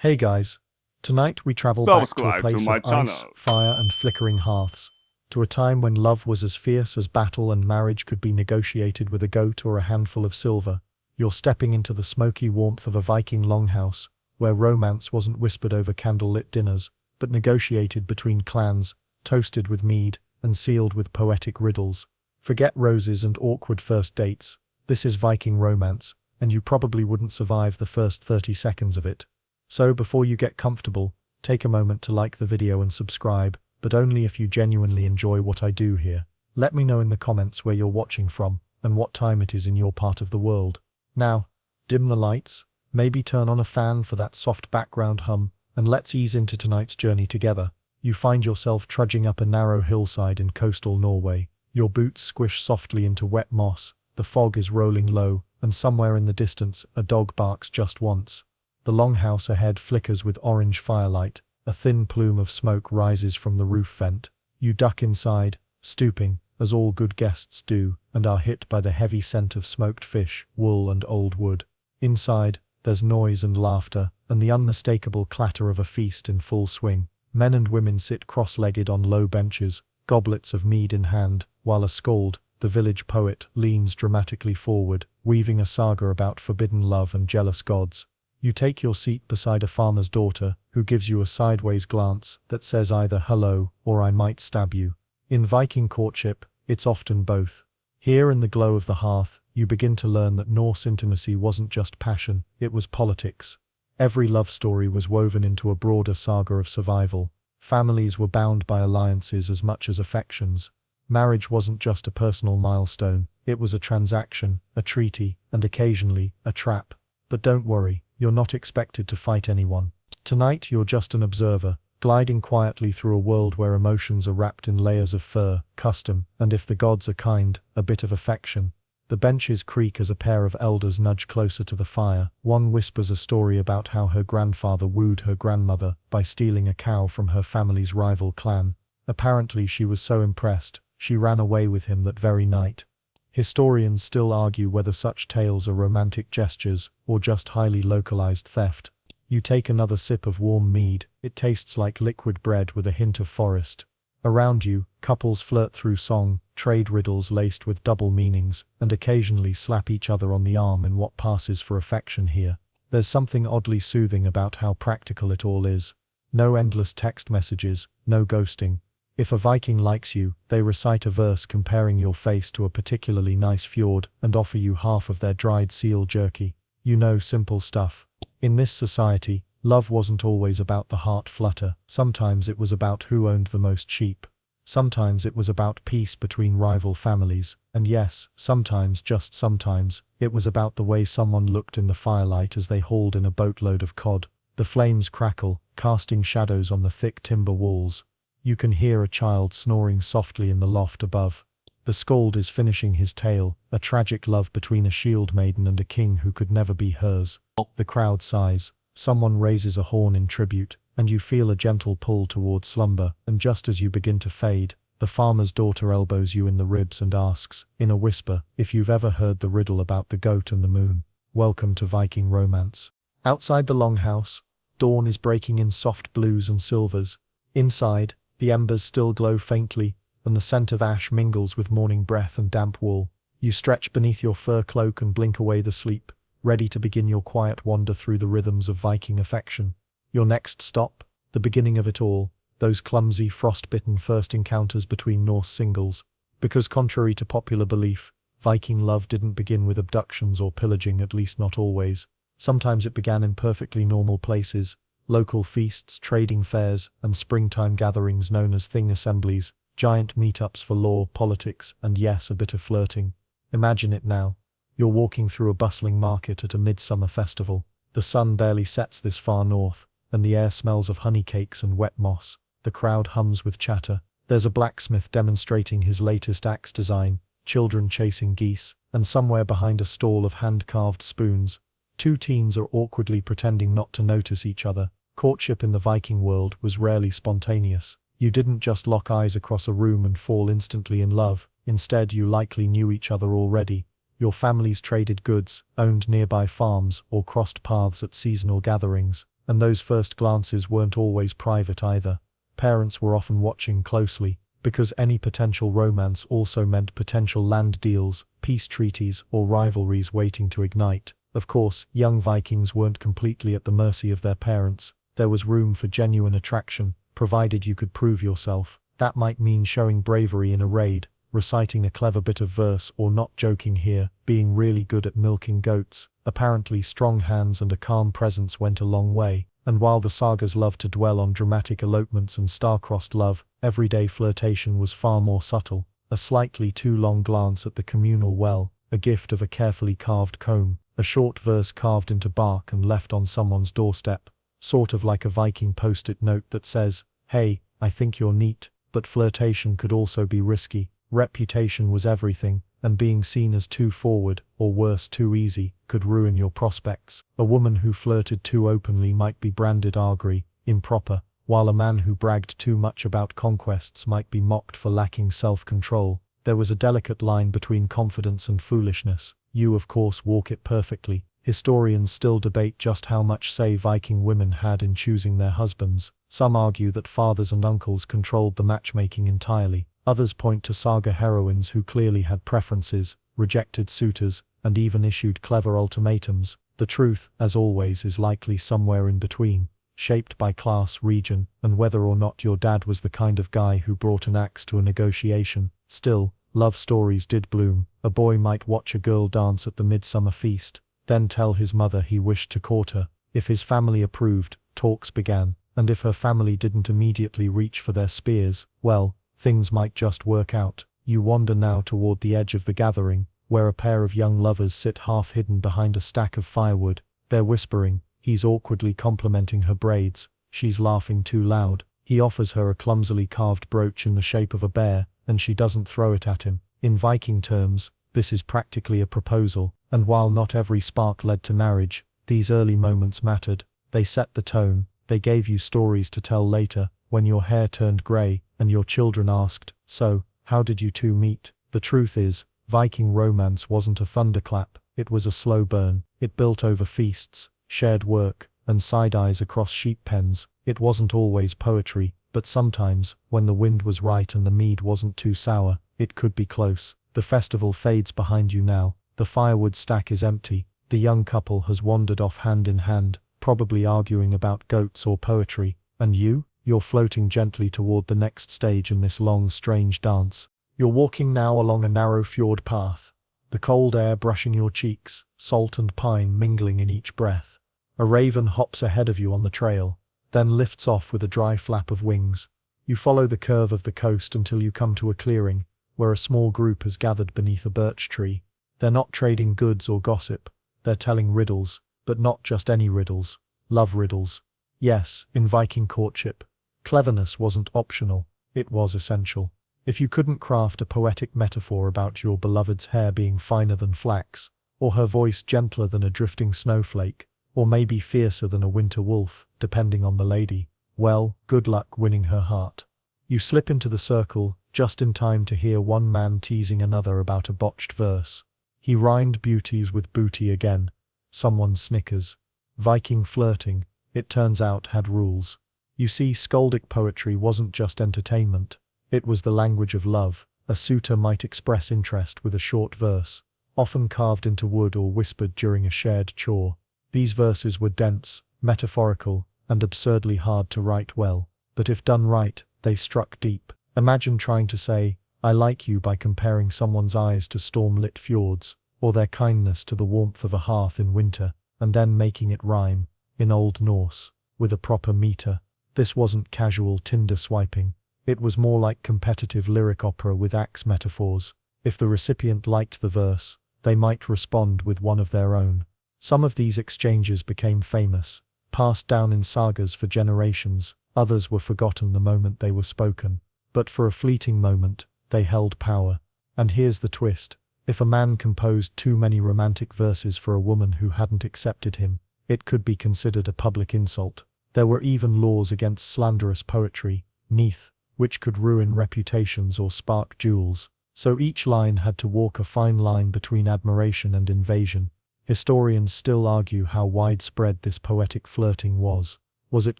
Hey guys, tonight we travel back to a Subscribe to place my of ice, channel. fire and flickering hearths, to a time when love was as fierce as battle and marriage could be negotiated with a goat or a handful of silver. You're stepping into the smoky warmth of a Viking longhouse, where romance wasn't whispered over candlelit dinners, but negotiated between clans, toasted with mead, and sealed with poetic riddles. Forget roses and awkward first dates. This is Viking romance, and you probably wouldn't survive the first 30 seconds of it. So before you get comfortable, take a moment to like the video and subscribe, but only if you genuinely enjoy what I do here. Let me know in the comments where you're watching from, and what time it is in your part of the world. Now, dim the lights, maybe turn on a fan for that soft background hum, and let's ease into tonight's journey together. You find yourself trudging up a narrow hillside in coastal Norway. Your boots squish softly into wet moss, the fog is rolling low, and somewhere in the distance a dog barks just once. The longhouse ahead flickers with orange firelight, a thin plume of smoke rises from the roof vent. You duck inside, stooping, as all good guests do, and are hit by the heavy scent of smoked fish, wool and old wood. Inside, there's noise and laughter, and the unmistakable clatter of a feast in full swing. Men and women sit cross-legged on low benches, goblets of mead in hand, while a skald, the village poet, leans dramatically forward, weaving a saga about forbidden love and jealous gods. You take your seat beside a farmer's daughter, who gives you a sideways glance that says either hello or I might stab you. In Viking courtship, it's often both. Here in the glow of the hearth, you begin to learn that Norse intimacy wasn't just passion, it was politics. Every love story was woven into a broader saga of survival. Families were bound by alliances as much as affections. Marriage wasn't just a personal milestone, it was a transaction, a treaty, and occasionally, a trap. But don't worry. You're not expected to fight anyone. Tonight you're just an observer, gliding quietly through a world where emotions are wrapped in layers of fur, custom, and if the gods are kind, a bit of affection. The benches creak as a pair of elders nudge closer to the fire. One whispers a story about how her grandfather wooed her grandmother by stealing a cow from her family's rival clan. Apparently she was so impressed, she ran away with him that very night. Historians still argue whether such tales are romantic gestures or just highly localized theft. You take another sip of warm mead, it tastes like liquid bread with a hint of forest. Around you, couples flirt through song, trade riddles laced with double meanings, and occasionally slap each other on the arm in what passes for affection here. There's something oddly soothing about how practical it all is. No endless text messages, no ghosting. If a Viking likes you, they recite a verse comparing your face to a particularly nice fjord and offer you half of their dried seal jerky. You know, simple stuff. In this society, love wasn't always about the heart flutter. Sometimes it was about who owned the most sheep. Sometimes it was about peace between rival families. And yes, sometimes, just sometimes, it was about the way someone looked in the firelight as they hauled in a boatload of cod. The flames crackle, casting shadows on the thick timber walls. You can hear a child snoring softly in the loft above. The skald is finishing his tale, a tragic love between a shield maiden and a king who could never be hers. The crowd sighs, someone raises a horn in tribute, and you feel a gentle pull toward slumber, and just as you begin to fade, the farmer's daughter elbows you in the ribs and asks, in a whisper, if you've ever heard the riddle about the goat and the moon. Welcome to Viking romance. Outside the longhouse, dawn is breaking in soft blues and silvers. Inside, the embers still glow faintly, and the scent of ash mingles with morning breath and damp wool. You stretch beneath your fur cloak and blink away the sleep, ready to begin your quiet wander through the rhythms of Viking affection. Your next stop, the beginning of it all, those clumsy, frost-bitten first encounters between Norse singles. Because contrary to popular belief, Viking love didn't begin with abductions or pillaging, at least not always. Sometimes it began in perfectly normal places. Local feasts, trading fairs, and springtime gatherings known as thing assemblies, giant meetups for law, politics, and yes, a bit of flirting. Imagine it now. You're walking through a bustling market at a midsummer festival. The sun barely sets this far north, and the air smells of honey cakes and wet moss. The crowd hums with chatter. There's a blacksmith demonstrating his latest axe design, children chasing geese, and somewhere behind a stall of hand-carved spoons, two teens are awkwardly pretending not to notice each other. Courtship in the Viking world was rarely spontaneous. You didn't just lock eyes across a room and fall instantly in love. Instead, you likely knew each other already. Your families traded goods, owned nearby farms, or crossed paths at seasonal gatherings. And those first glances weren't always private either. Parents were often watching closely, because any potential romance also meant potential land deals, peace treaties, or rivalries waiting to ignite. Of course, young Vikings weren't completely at the mercy of their parents. There was room for genuine attraction, provided you could prove yourself. That might mean showing bravery in a raid, reciting a clever bit of verse, or not joking here, being really good at milking goats. Apparently strong hands and a calm presence went a long way. And while the sagas loved to dwell on dramatic elopements and star-crossed love, everyday flirtation was far more subtle. A slightly too long glance at the communal well, a gift of a carefully carved comb, a short verse carved into bark and left on someone's doorstep, sort of like a Viking post-it note that says, "Hey, I think you're neat." But flirtation could also be risky. Reputation was everything, and being seen as too forward, or worse too easy, could ruin your prospects. A woman who flirted too openly might be branded argy, improper, while a man who bragged too much about conquests might be mocked for lacking self-control. There was a delicate line between confidence and foolishness. You of course walk it perfectly. Historians still debate just how much say Viking women had in choosing their husbands. Some argue that fathers and uncles controlled the matchmaking entirely. Others point to saga heroines who clearly had preferences, rejected suitors, and even issued clever ultimatums. The truth, as always, is likely somewhere in between, shaped by class, region, and whether or not your dad was the kind of guy who brought an axe to a negotiation. Still, love stories did bloom. A boy might watch a girl dance at the midsummer feast, then tell his mother he wished to court her. If his family approved, talks began, and if her family didn't immediately reach for their spears, well, things might just work out. You wander now toward the edge of the gathering, where a pair of young lovers sit half hidden behind a stack of firewood. They're whispering. He's awkwardly complimenting her braids. She's laughing too loud. He offers her a clumsily carved brooch in the shape of a bear, and she doesn't throw it at him. In Viking terms, this is practically a proposal, and while not every spark led to marriage, these early moments mattered. They set the tone. They gave you stories to tell later, when your hair turned grey, and your children asked, "So, how did you two meet?" The truth is, Viking romance wasn't a thunderclap. It was a slow burn. It built over feasts, shared work, and side-eyes across sheep pens. It wasn't always poetry, but sometimes, when the wind was right and the mead wasn't too sour, it could be close. The festival fades behind you now. The firewood stack is empty. The young couple has wandered off hand in hand, probably arguing about goats or poetry. And you're floating gently toward the next stage in this long, strange dance. You're walking now along a narrow fjord path, the cold air brushing your cheeks, salt and pine mingling in each breath. A raven hops ahead of you on the trail, then lifts off with a dry flap of wings. You follow the curve of the coast until you come to a clearing, where a small group has gathered beneath a birch tree. They're not trading goods or gossip. They're telling riddles, but not just any riddles. Love riddles. Yes, in Viking courtship, cleverness wasn't optional, it was essential. If you couldn't craft a poetic metaphor about your beloved's hair being finer than flax, or her voice gentler than a drifting snowflake, or maybe fiercer than a winter wolf, depending on the lady, well, good luck winning her heart. You slip into the circle, just in time to hear one man teasing another about a botched verse. He rhymed beauties with booty again. Someone snickers. Viking flirting, it turns out, had rules. You see, skaldic poetry wasn't just entertainment. It was the language of love. A suitor might express interest with a short verse, often carved into wood or whispered during a shared chore. These verses were dense, metaphorical, and absurdly hard to write well. But if done right, they struck deep. Imagine trying to say, "I like you" by comparing someone's eyes to storm-lit fjords, or their kindness to the warmth of a hearth in winter, and then making it rhyme, in Old Norse, with a proper meter. This wasn't casual Tinder swiping. It was more like competitive lyric opera with axe metaphors. If the recipient liked the verse, they might respond with one of their own. Some of these exchanges became famous, passed down in sagas for generations. Others were forgotten the moment they were spoken. But for a fleeting moment, they held power. And here's the twist. If a man composed too many romantic verses for a woman who hadn't accepted him, it could be considered a public insult. There were even laws against slanderous poetry, neath, which could ruin reputations or spark duels. So each line had to walk a fine line between admiration and invasion. Historians still argue how widespread this poetic flirting was. Was it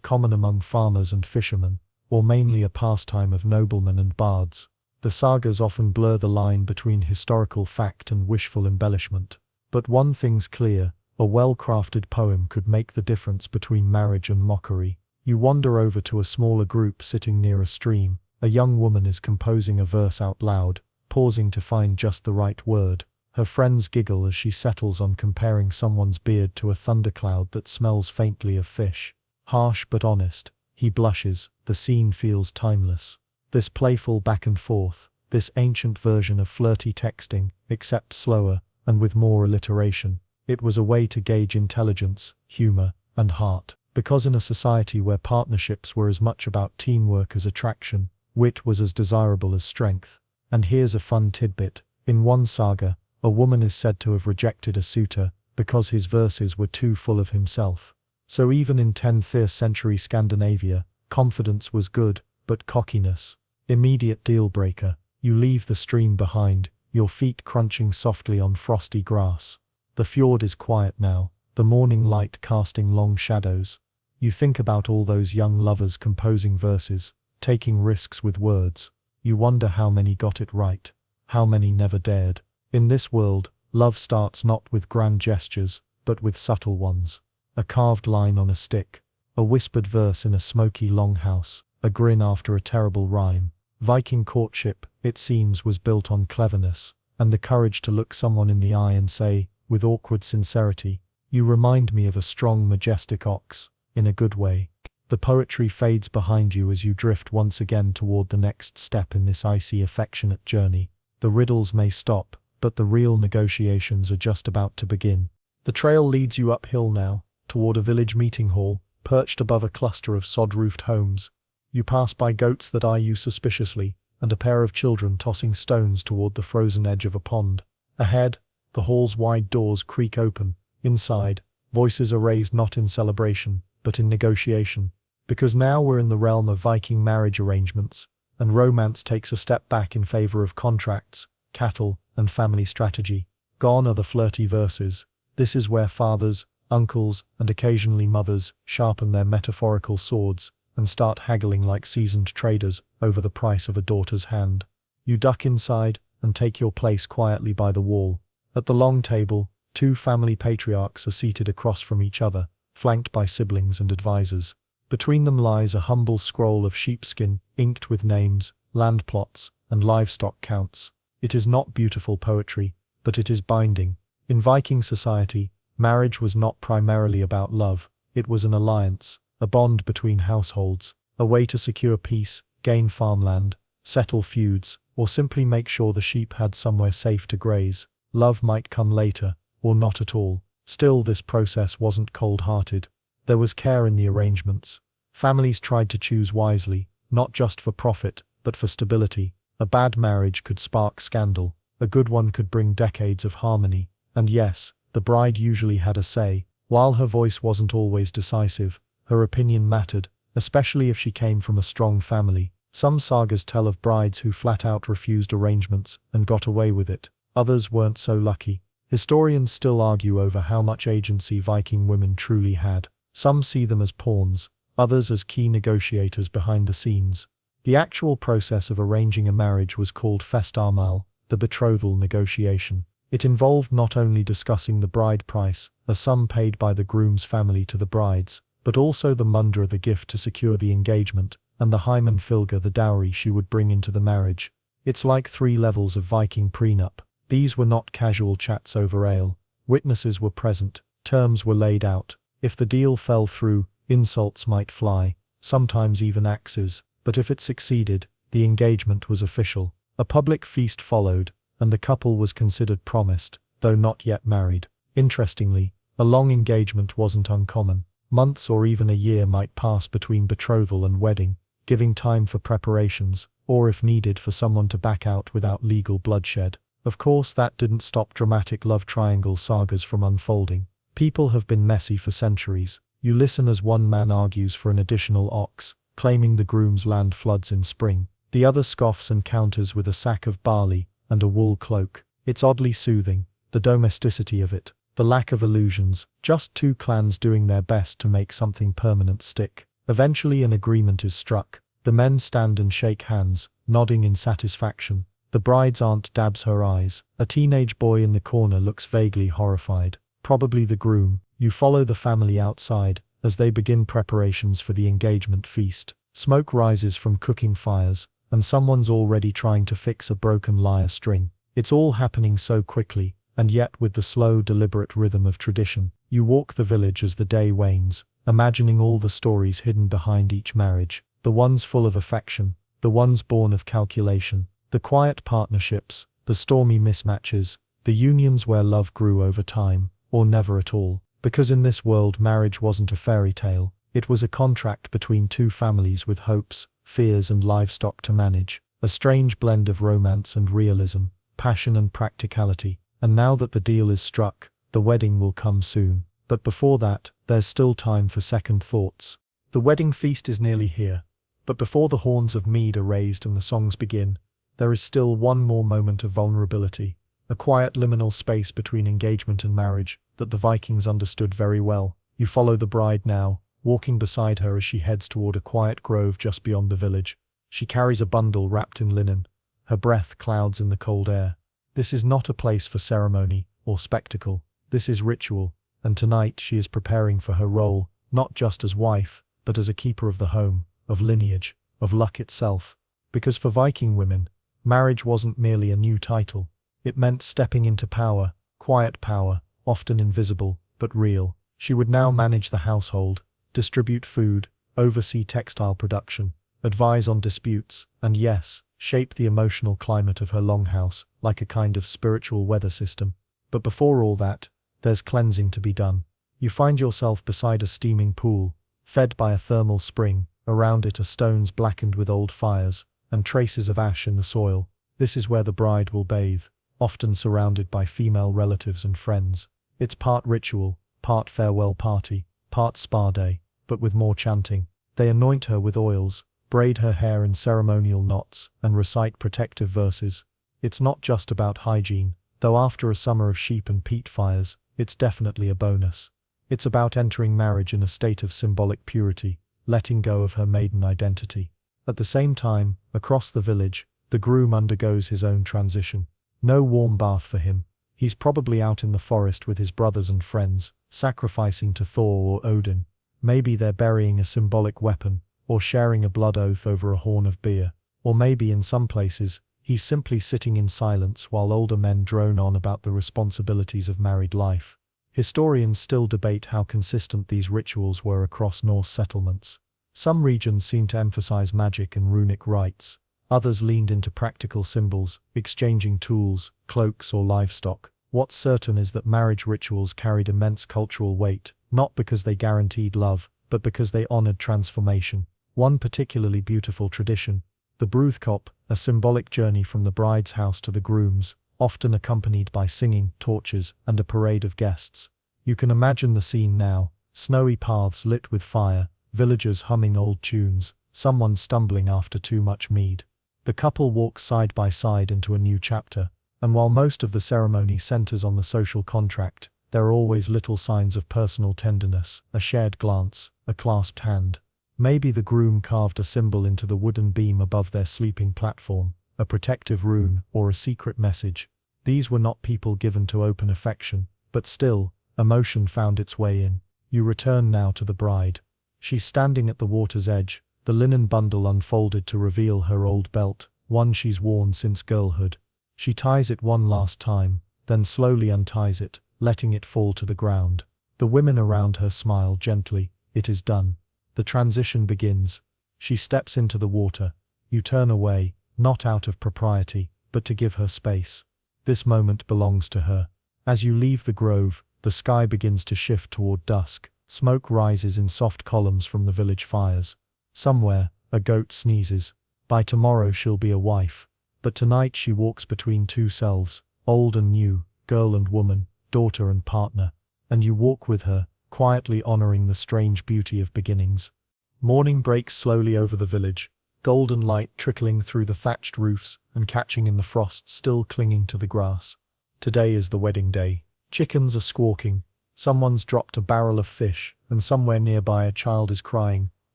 common among farmers and fishermen, or mainly a pastime of noblemen and bards? The sagas often blur the line between historical fact and wishful embellishment. But one thing's clear, a well-crafted poem could make the difference between marriage and mockery. You wander over to a smaller group sitting near a stream. A young woman is composing a verse out loud, pausing to find just the right word. Her friends giggle as she settles on comparing someone's beard to a thundercloud that smells faintly of fish. Harsh but honest, he blushes, the scene feels timeless. This playful back and forth, this ancient version of flirty texting, except slower, and with more alliteration. It was a way to gauge intelligence, humor, and heart. Because in a society where partnerships were as much about teamwork as attraction, wit was as desirable as strength. And here's a fun tidbit. In one saga, a woman is said to have rejected a suitor because his verses were too full of himself. So even in 10th century Scandinavia, confidence was good, but cockiness, immediate deal-breaker. You leave the stream behind, your feet crunching softly on frosty grass. The fjord is quiet now, the morning light casting long shadows. You think about all those young lovers composing verses, taking risks with words. You wonder how many got it right, how many never dared. In this world, love starts not with grand gestures, but with subtle ones. A carved line on a stick, a whispered verse in a smoky longhouse, a grin after a terrible rhyme. Viking courtship, it seems, was built on cleverness, and the courage to look someone in the eye and say, with awkward sincerity, "You remind me of a strong, majestic ox," in a good way. The poetry fades behind you as you drift once again toward the next step in this icy, affectionate journey. The riddles may stop, but the real negotiations are just about to begin. The trail leads you uphill now, toward a village meeting hall, perched above a cluster of sod-roofed homes. You pass by goats that eye you suspiciously, and a pair of children tossing stones toward the frozen edge of a pond. Ahead, the hall's wide doors creak open. Inside, voices are raised not in celebration, but in negotiation. Because now we're in the realm of Viking marriage arrangements, and romance takes a step back in favor of contracts, cattle, and family strategy. Gone are the flirty verses. This is where fathers, uncles, and occasionally mothers sharpen their metaphorical swords and start haggling like seasoned traders over the price of a daughter's hand. You duck inside and take your place quietly by the wall. At the long table, two family patriarchs are seated across from each other, flanked by siblings and advisors. Between them lies a humble scroll of sheepskin, inked with names, land plots, and livestock counts. It is not beautiful poetry, but it is binding. In Viking society, marriage was not primarily about love. It was an alliance, a bond between households, a way to secure peace, gain farmland, settle feuds, or simply make sure the sheep had somewhere safe to graze. Love might come later, or not at all. Still, this process wasn't cold-hearted. There was care in the arrangements. Families tried to choose wisely, not just for profit, but for stability. A bad marriage could spark scandal, a good one could bring decades of harmony. And yes, the bride usually had a say. While her voice wasn't always decisive, her opinion mattered, especially if she came from a strong family. Some sagas tell of brides who flat out refused arrangements and got away with it. Others weren't so lucky. Historians still argue over how much agency Viking women truly had. Some see them as pawns, others as key negotiators behind the scenes. The actual process of arranging a marriage was called festarmal, the betrothal negotiation. It involved not only discussing the bride price, a sum paid by the groom's family to the brides, but also the mundra, the gift to secure the engagement, and the heimanfylgja, the dowry she would bring into the marriage. It's like 3 levels of Viking prenup. These were not casual chats over ale. Witnesses were present, terms were laid out. If the deal fell through, insults might fly, sometimes even axes, but if it succeeded, the engagement was official. A public feast followed, and the couple was considered promised, though not yet married. Interestingly, a long engagement wasn't uncommon. Months or even a year might pass between betrothal and wedding, giving time for preparations, or if needed for someone to back out without legal bloodshed. Of course, that didn't stop dramatic love triangle sagas from unfolding. People have been messy for centuries. You listen as one man argues for an additional ox, claiming the groom's land floods in spring. The other scoffs and counters with a sack of barley and a wool cloak. It's oddly soothing, the domesticity of it. The lack of illusions, just two clans doing their best to make something permanent stick. Eventually an agreement is struck. The men stand and shake hands, nodding in satisfaction. The bride's aunt dabs her eyes. A teenage boy in the corner looks vaguely horrified. Probably the groom. You follow the family outside, as they begin preparations for the engagement feast. Smoke rises from cooking fires, and someone's already trying to fix a broken lyre string. It's all happening so quickly, and yet with the slow, deliberate rhythm of tradition. You walk the village as the day wanes, imagining all the stories hidden behind each marriage. The ones full of affection, the ones born of calculation, the quiet partnerships, the stormy mismatches, the unions where love grew over time, or never at all. Because in this world marriage wasn't a fairy tale, it was a contract between two families with hopes, fears and livestock to manage. A strange blend of romance and realism, passion and practicality. And now that the deal is struck, the wedding will come soon. But before that, there's still time for second thoughts. The wedding feast is nearly here. But before the horns of mead are raised and the songs begin, there is still one more moment of vulnerability. A quiet liminal space between engagement and marriage that the Vikings understood very well. You follow the bride now, walking beside her as she heads toward a quiet grove just beyond the village. She carries a bundle wrapped in linen. Her breath clouds in the cold air. This is not a place for ceremony or spectacle. This is ritual, and tonight she is preparing for her role, not just as wife, but as a keeper of the home, of lineage, of luck itself. Because for Viking women, marriage wasn't merely a new title. It meant stepping into power, quiet power, often invisible, but real. She would now manage the household, distribute food, oversee textile production, advise on disputes, and yes, shape the emotional climate of her longhouse, like a kind of spiritual weather system. But before all that, there's cleansing to be done. You find yourself beside a steaming pool, fed by a thermal spring. Around it are stones blackened with old fires, and traces of ash in the soil. This is where the bride will bathe, often surrounded by female relatives and friends. It's part ritual, part farewell party, part spa day, but with more chanting. They anoint her with oils, braid her hair in ceremonial knots, and recite protective verses. It's not just about hygiene, though after a summer of sheep and peat fires, it's definitely a bonus. It's about entering marriage in a state of symbolic purity, letting go of her maiden identity. At the same time, across the village, the groom undergoes his own transition. No warm bath for him. He's probably out in the forest with his brothers and friends, sacrificing to Thor or Odin. Maybe they're burying a symbolic weapon, or sharing a blood oath over a horn of beer. Or maybe in some places, he's simply sitting in silence while older men drone on about the responsibilities of married life. Historians still debate how consistent these rituals were across Norse settlements. Some regions seem to emphasize magic and runic rites. Others leaned into practical symbols, exchanging tools, cloaks or livestock. What's certain is that marriage rituals carried immense cultural weight, not because they guaranteed love, but because they honored transformation. One particularly beautiful tradition, the brúðkaup, a symbolic journey from the bride's house to the groom's, often accompanied by singing, torches, and a parade of guests. You can imagine the scene now, snowy paths lit with fire, villagers humming old tunes, someone stumbling after too much mead. The couple walks side by side into a new chapter, and while most of the ceremony centers on the social contract, there are always little signs of personal tenderness, a shared glance, a clasped hand. Maybe the groom carved a symbol into the wooden beam above their sleeping platform, a protective rune, or a secret message. These were not people given to open affection, but still, emotion found its way in. You return now to the bride. She's standing at the water's edge, the linen bundle unfolded to reveal her old belt, one she's worn since girlhood. She ties it one last time, then slowly unties it, letting it fall to the ground. The women around her smile gently. It is done. The transition begins. She steps into the water. You turn away, not out of propriety, but to give her space. This moment belongs to her. As you leave the grove, the sky begins to shift toward dusk. Smoke rises in soft columns from the village fires. Somewhere, a goat sneezes. By tomorrow she'll be a wife. But tonight she walks between two selves, old and new, girl and woman, daughter and partner. And you walk with her, quietly honoring the strange beauty of beginnings. Morning breaks slowly over the village, golden light trickling through the thatched roofs and catching in the frost still clinging to the grass. Today is the wedding day. Chickens are squawking, someone's dropped a barrel of fish, and somewhere nearby a child is crying,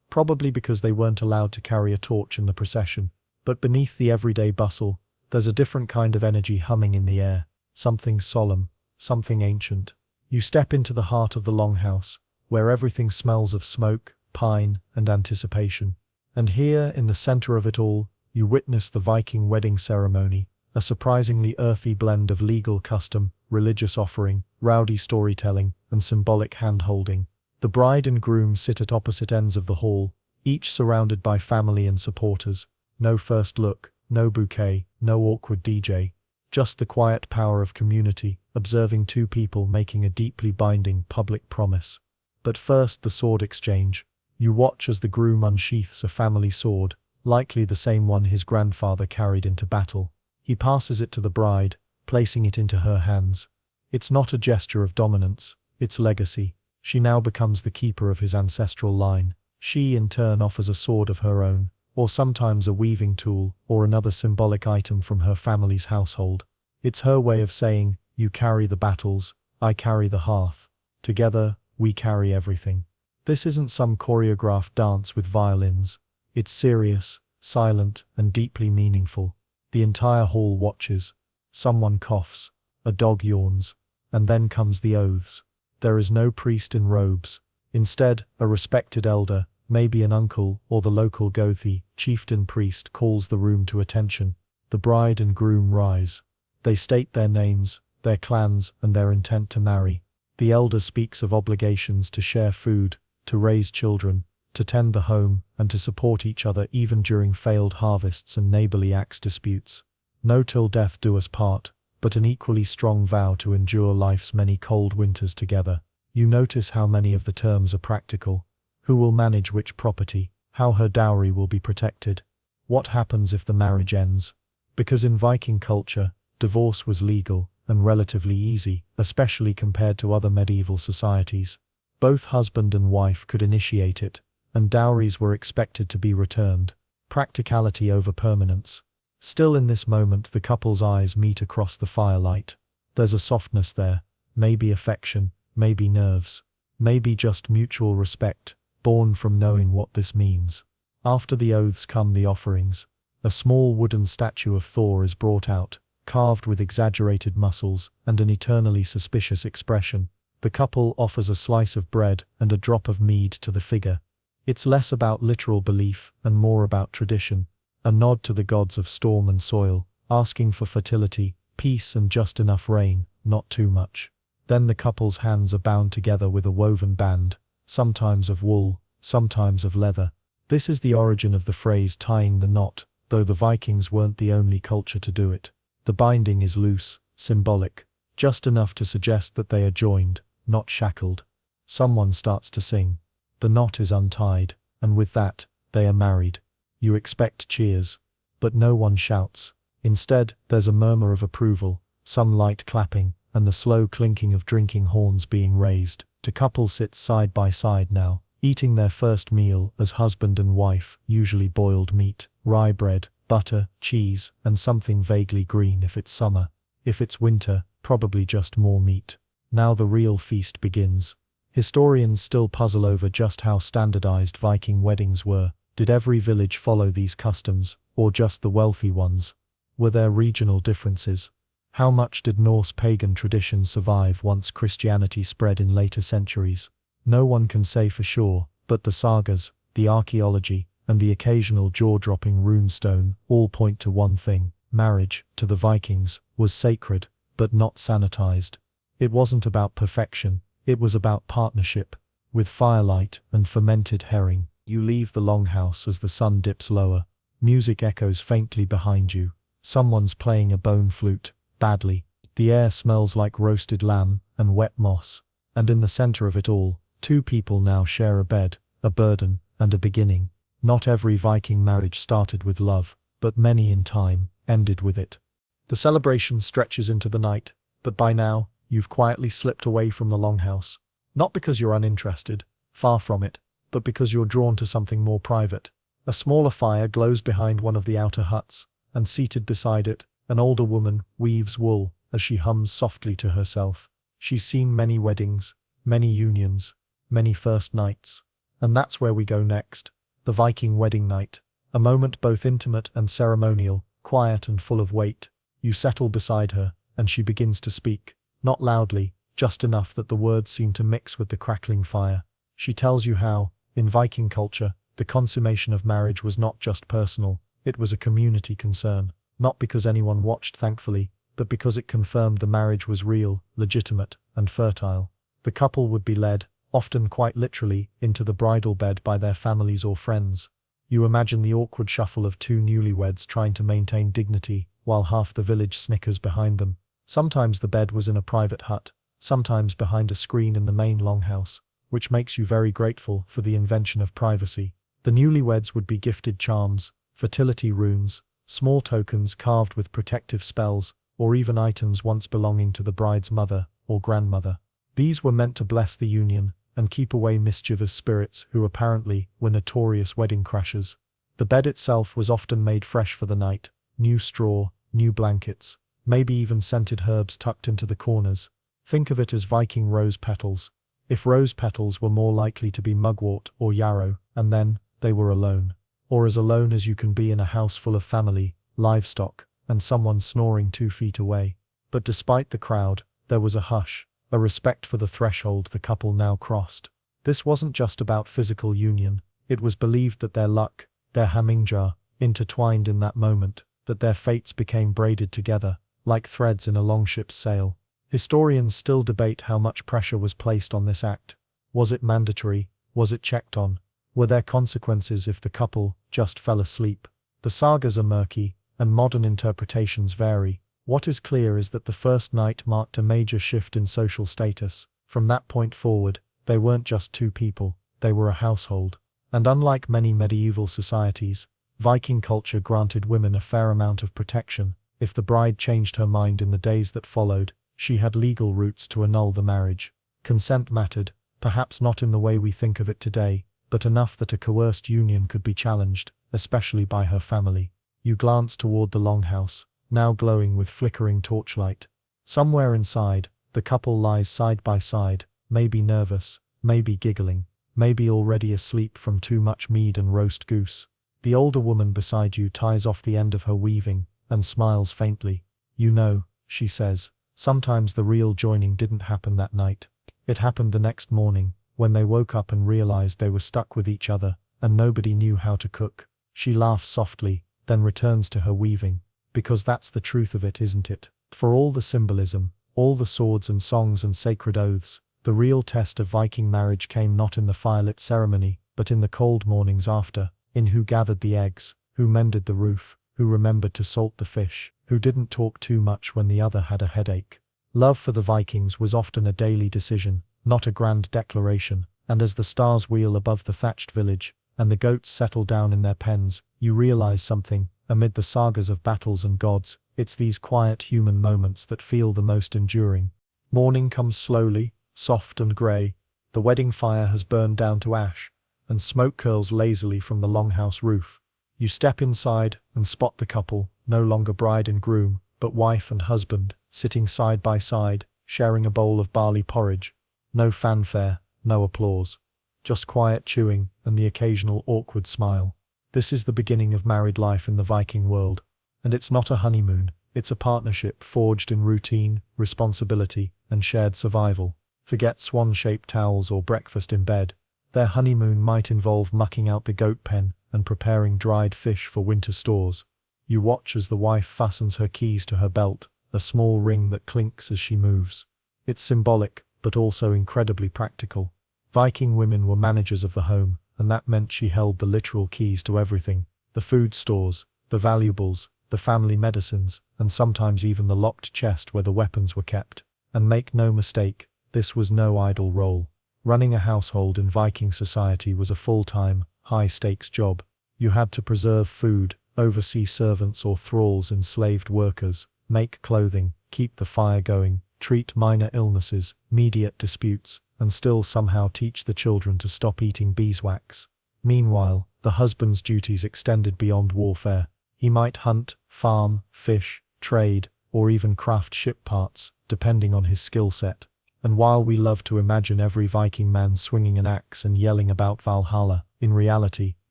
probably because they weren't allowed to carry a torch in the procession. But beneath the everyday bustle, there's a different kind of energy humming in the air, something solemn, something ancient. You step into the heart of the longhouse, where everything smells of smoke, pine, and anticipation. And here, in the center of it all, you witness the Viking wedding ceremony, a surprisingly earthy blend of legal custom, religious offering, rowdy storytelling, and symbolic hand-holding. The bride and groom sit at opposite ends of the hall, each surrounded by family and supporters. No first look, no bouquet, no awkward DJ. Just the quiet power of community, observing two people making a deeply binding public promise. But first, the sword exchange. You watch as the groom unsheaths a family sword, likely the same one his grandfather carried into battle. He passes it to the bride, placing it into her hands. It's not a gesture of dominance, it's legacy. She now becomes the keeper of his ancestral line. She, in turn, offers a sword of her own, or sometimes a weaving tool, or another symbolic item from her family's household. It's her way of saying, you carry the battles, I carry the hearth. Together, we carry everything. This isn't some choreographed dance with violins. It's serious, silent, and deeply meaningful. The entire hall watches. Someone coughs, a dog yawns, and then comes the oaths. There is no priest in robes. Instead, a respected elder, maybe an uncle or the local Gothi, chieftain priest, calls the room to attention. The bride and groom rise. They state their names, their clans, and their intent to marry. The elder speaks of obligations to share food, to raise children, to tend the home, and to support each other even during failed harvests and neighborly axe disputes. No till death do us part, but an equally strong vow to endure life's many cold winters together. You notice how many of the terms are practical. Who will manage which property, how her dowry will be protected, what happens if the marriage ends. Because in Viking culture, divorce was legal and relatively easy, especially compared to other medieval societies. Both husband and wife could initiate it, and dowries were expected to be returned. Practicality over permanence. Still, in this moment, the couple's eyes meet across the firelight. There's a softness there, maybe affection, maybe nerves, maybe just mutual respect, born from knowing what this means. After the oaths come the offerings. A small wooden statue of Thor is brought out, carved with exaggerated muscles and an eternally suspicious expression. The couple offers a slice of bread and a drop of mead to the figure. It's less about literal belief and more about tradition, a nod to the gods of storm and soil, asking for fertility, peace, and just enough rain, not too much. Then the couple's hands are bound together with a woven band, sometimes of wool, sometimes of leather. This is the origin of the phrase tying the knot, though the Vikings weren't the only culture to do it. The binding is loose, symbolic, just enough to suggest that they are joined, not shackled. Someone starts to sing. The knot is untied, and with that, they are married. You expect cheers, but no one shouts. Instead, there's a murmur of approval, some light clapping, and the slow clinking of drinking horns being raised. The couple sits side by side now, eating their first meal as husband and wife, usually boiled meat, rye bread, butter, cheese, and something vaguely green if it's summer. If it's winter, probably just more meat. Now the real feast begins. Historians still puzzle over just how standardized Viking weddings were. Did every village follow these customs, or just the wealthy ones? Were there regional differences? How much did Norse pagan traditions survive once Christianity spread in later centuries? No one can say for sure, but the sagas, the archaeology, and the occasional jaw-dropping runestone all point to one thing: marriage, to the Vikings, was sacred, but not sanitized. It wasn't about perfection, it was about partnership. With firelight and fermented herring, you leave the longhouse as the sun dips lower. Music echoes faintly behind you. Someone's playing a bone flute, badly. The air smells like roasted lamb and wet moss. And in the center of it all, two people now share a bed, a burden, and a beginning. Not every Viking marriage started with love, but many in time ended with it. The celebration stretches into the night, but by now, you've quietly slipped away from the longhouse. Not because you're uninterested, far from it, but because you're drawn to something more private. A smaller fire glows behind one of the outer huts, and seated beside it, an older woman weaves wool as she hums softly to herself. She's seen many weddings, many unions, many first nights. And that's where we go next. The Viking wedding night. A moment both intimate and ceremonial, quiet and full of weight. You settle beside her, and she begins to speak. Not loudly, just enough that the words seem to mix with the crackling fire. She tells you how, in Viking culture, the consummation of marriage was not just personal, it was a community concern. Not because anyone watched thankfully, but because it confirmed the marriage was real, legitimate, and fertile. The couple would be led, often quite literally, into the bridal bed by their families or friends. You imagine the awkward shuffle of two newlyweds trying to maintain dignity, while half the village snickers behind them. Sometimes the bed was in a private hut, sometimes behind a screen in the main longhouse, which makes you very grateful for the invention of privacy. The newlyweds would be gifted charms, fertility runes, small tokens carved with protective spells, or even items once belonging to the bride's mother or grandmother. These were meant to bless the union and keep away mischievous spirits who apparently were notorious wedding crashers. The bed itself was often made fresh for the night, new straw, new blankets, maybe even scented herbs tucked into the corners. Think of it as Viking rose petals. If rose petals were more likely to be mugwort or yarrow, and then they were alone. Or as alone as you can be in a house full of family, livestock, and someone snoring 2 feet away. But despite the crowd, there was a hush, a respect for the threshold the couple now crossed. This wasn't just about physical union, it was believed that their luck, their hamingjar, intertwined in that moment, that their fates became braided together, like threads in a longship's sail. Historians still debate how much pressure was placed on this act. Was it mandatory? Was it checked on? Were there consequences if the couple just fell asleep? The sagas are murky, and modern interpretations vary. What is clear is that the first night marked a major shift in social status. From that point forward, they weren't just two people, they were a household. And unlike many medieval societies, Viking culture granted women a fair amount of protection. If the bride changed her mind in the days that followed, she had legal routes to annul the marriage. Consent mattered, perhaps not in the way we think of it today, but enough that a coerced union could be challenged, especially by her family. You glance toward the longhouse, now glowing with flickering torchlight. Somewhere inside, the couple lies side by side, maybe nervous, maybe giggling, maybe already asleep from too much mead and roast goose. The older woman beside you ties off the end of her weaving, and smiles faintly. You know, she says, sometimes the real joining didn't happen that night. It happened the next morning, when they woke up and realized they were stuck with each other, and nobody knew how to cook. She laughs softly, then returns to her weaving. Because that's the truth of it, isn't it? For all the symbolism, all the swords and songs and sacred oaths, the real test of Viking marriage came not in the firelit ceremony, but in the cold mornings after, in who gathered the eggs, who mended the roof, who remembered to salt the fish, who didn't talk too much when the other had a headache. Love for the Vikings was often a daily decision, not a grand declaration, and as the stars wheel above the thatched village, and the goats settle down in their pens, you realize something. Amid the sagas of battles and gods, it's these quiet human moments that feel the most enduring. Morning comes slowly, soft and grey. The wedding fire has burned down to ash, and smoke curls lazily from the longhouse roof. You step inside and spot the couple, no longer bride and groom, but wife and husband, sitting side by side, sharing a bowl of barley porridge. No fanfare, no applause. Just quiet chewing and the occasional awkward smile. This is the beginning of married life in the Viking world. And it's not a honeymoon, it's a partnership forged in routine, responsibility, and shared survival. Forget swan-shaped towels or breakfast in bed. Their honeymoon might involve mucking out the goat pen and preparing dried fish for winter stores. You watch as the wife fastens her keys to her belt, a small ring that clinks as she moves. It's symbolic, but also incredibly practical. Viking women were managers of the home, and that meant she held the literal keys to everything. The food stores, the valuables, the family medicines, and sometimes even the locked chest where the weapons were kept. And make no mistake, this was no idle role. Running a household in Viking society was a full-time, high-stakes job. You had to preserve food, oversee servants or thralls enslaved workers, make clothing, keep the fire going, treat minor illnesses, mediate disputes, and still somehow teach the children to stop eating beeswax. Meanwhile, the husband's duties extended beyond warfare. He might hunt, farm, fish, trade, or even craft ship parts, depending on his skill set. And while we love to imagine every Viking man swinging an axe and yelling about Valhalla, in reality,